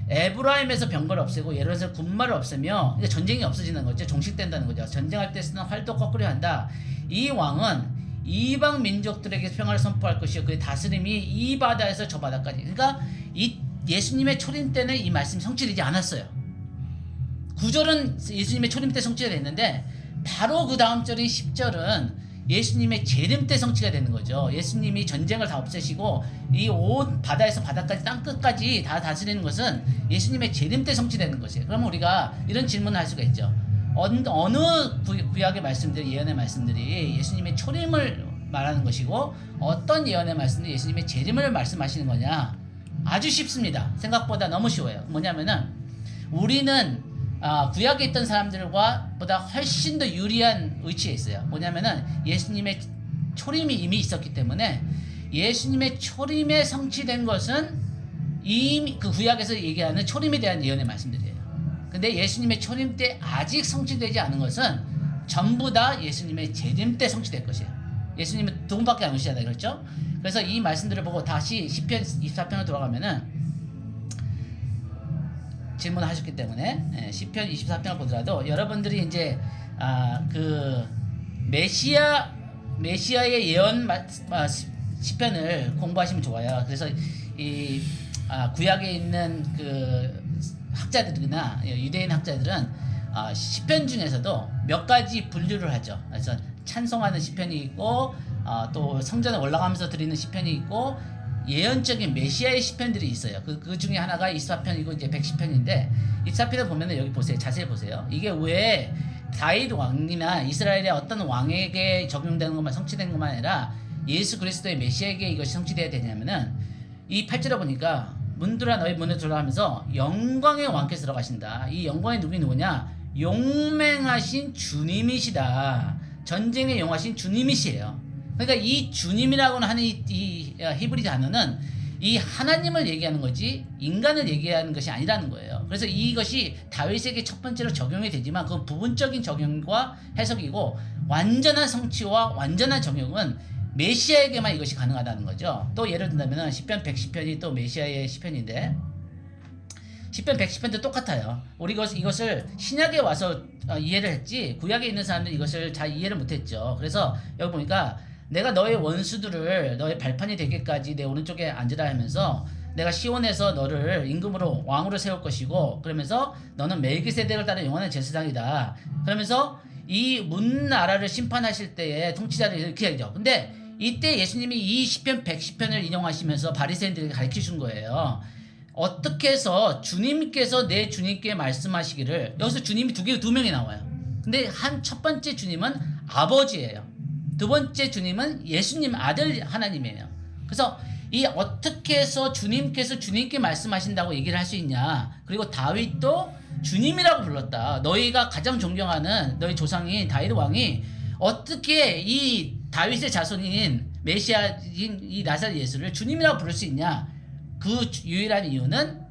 에브라임에서 병거를 없애고 예루살렘에서 군마를 없애며 이제 전쟁이 없어지는 거죠. 종식된다는 거죠. 전쟁할 때 쓰는 활도 거꾸로 한다. 이 왕은 이방 민족들에게 평화를 선포할 것이요 그의 다스림이 이 바다에서 저 바다까지. 그러니까 이 예수님의 초림 때는 이 말씀이 성취되지 않았어요. 9절은 예수님의 초림 때 성취가 됐는데 바로 그 다음 절인 10절은 예수님의 재림 때 성취가 되는 거죠. 예수님이 전쟁을 다 없애시고 이 온 바다에서 바다까지 땅끝까지 다 다스리는 것은 예수님의 재림 때 성취되는 것이에요. 그러면 우리가 이런 질문을 할 수가 있죠. 어느 구약의 말씀들이, 예언의 말씀들이 예수님의 초림을 말하는 것이고 어떤 예언의 말씀들이 예수님의 재림을 말씀하시는 거냐? 아주 쉽습니다. 생각보다 너무 쉬워요. 뭐냐면은 우리는 구약에 있던 사람들과 보다 훨씬 더 유리한 위치에 있어요. 뭐냐면은 예수님의 초림이 이미 있었기 때문에 예수님의 초림에 성취된 것은 이미 그 구약에서 얘기하는 초림에 대한 예언의 말씀들이에요. 근데 예수님의 초림 때 아직 성취되지 않은 것은 전부 다 예수님의 재림 때 성취될 것이에요. 예수님은 두 분밖에 안 오시잖아요. 그렇죠? 그래서 이 말씀들을 보고 다시 시편 24편으로 돌아가면은 질문하셨기 때문에 시편 24편을 보더라도 여러분들이 이제 그 메시아의 예언 시편을 공부하시면 좋아요. 그래서 이 구약에 있는 그 학자들이나 유대인 학자들은 시편 중에서도 몇 가지 분류를 하죠. 그래서 찬송하는 시편이 있고 또 성전에 올라가면서 드리는 시편이 있고 예언적인 메시아의 시편들이 있어요. 그 중에 하나가 이사편이고 이제 110편인데 이사편을 보면은 여기 보세요. 자세히 보세요. 이게 왜 다윗 왕이나 이스라엘의 어떤 왕에게 적용되는 것만 성취되는 것만 아니라 예수 그리스도의 메시아에게 이것이 성취되어야 되냐면은 이 8절에 보니까 문들아 너희 문에 들어가면서 영광의 왕께서 들어가신다. 이 영광의 누구냐? 용맹하신 주님이시다. 전쟁의 용하신 주님이시에요. 그러니까 이 주님이라고는 하는 이 히브리 단어는 이 하나님을 얘기하는 거지 인간을 얘기하는 것이 아니라는 거예요. 그래서 이것이 다윗에게 첫 번째로 적용이 되지만 그건 부분적인 적용과 해석이고 완전한 성취와 완전한 적용은 메시아에게만 이것이 가능하다는 거죠. 또 예를 든다면 시편 110편이 또 메시아의 시편인데 시편 110편도 똑같아요. 우리 이것을 신약에 와서 이해를 했지 구약에 있는 사람들은 이것을 잘 이해를 못했죠. 그래서 여기 보니까 내가 너의 원수들을 너의 발판이 되기까지 내 오른쪽에 앉으라 하면서 내가 시온에서 너를 임금으로 왕으로 세울 것이고 그러면서 너는 멜기세덱을 따른 영원한 제사장이다. 그러면서 이 문나라를 심판하실 때에 통치자를 이렇게 하죠. 근데 이때 예수님이 이 시편 110편을 인용하시면서 바리새인들에게 가르치신 거예요. 어떻게 해서 주님께서 내 주님께 말씀하시기를 여기서 주님이 두 명이 나와요. 근데 첫 번째 주님은 아버지예요. 두 번째 주님은 예수님 아들 하나님이에요. 그래서 이 어떻게 해서 주님께서 주님께 말씀하신다고 얘기를 할 수 있냐. 그리고 다윗도 주님이라고 불렀다. 너희가 가장 존경하는 너희 조상인 다윗 왕이 어떻게 이 다윗의 자손인 메시아인 이 나사렛 예수를 주님이라고 부를 수 있냐. 그 유일한 이유는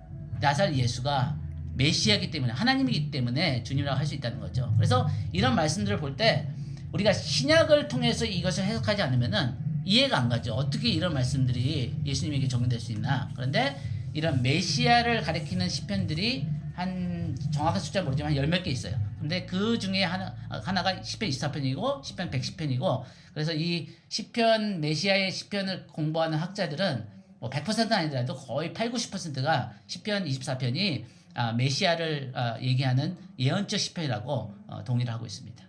나사렛 예수가 메시아이기 때문에 하나님이기 때문에 주님이라고 할 수 있다는 거죠. 그래서 이런 말씀들을 볼 때 우리가 신약을 통해서 이것을 해석하지 않으면은 이해가 안 가죠. 어떻게 이런 말씀들이 예수님에게 적용될 수 있나. 그런데 이런 메시아를 가리키는 시편들이 한 정확한 숫자 모르지만 10몇 개 있어요. 근데 그 중에 하나가 시편 24편이고 시편 110편이고 그래서 이 시편 메시아의 시편을 공부하는 학자들은 뭐 100%는 아니더라도 거의 80-90%가 시편 24편이 메시아를 얘기하는 예언적 시편이라고 동의를 하고 있습니다.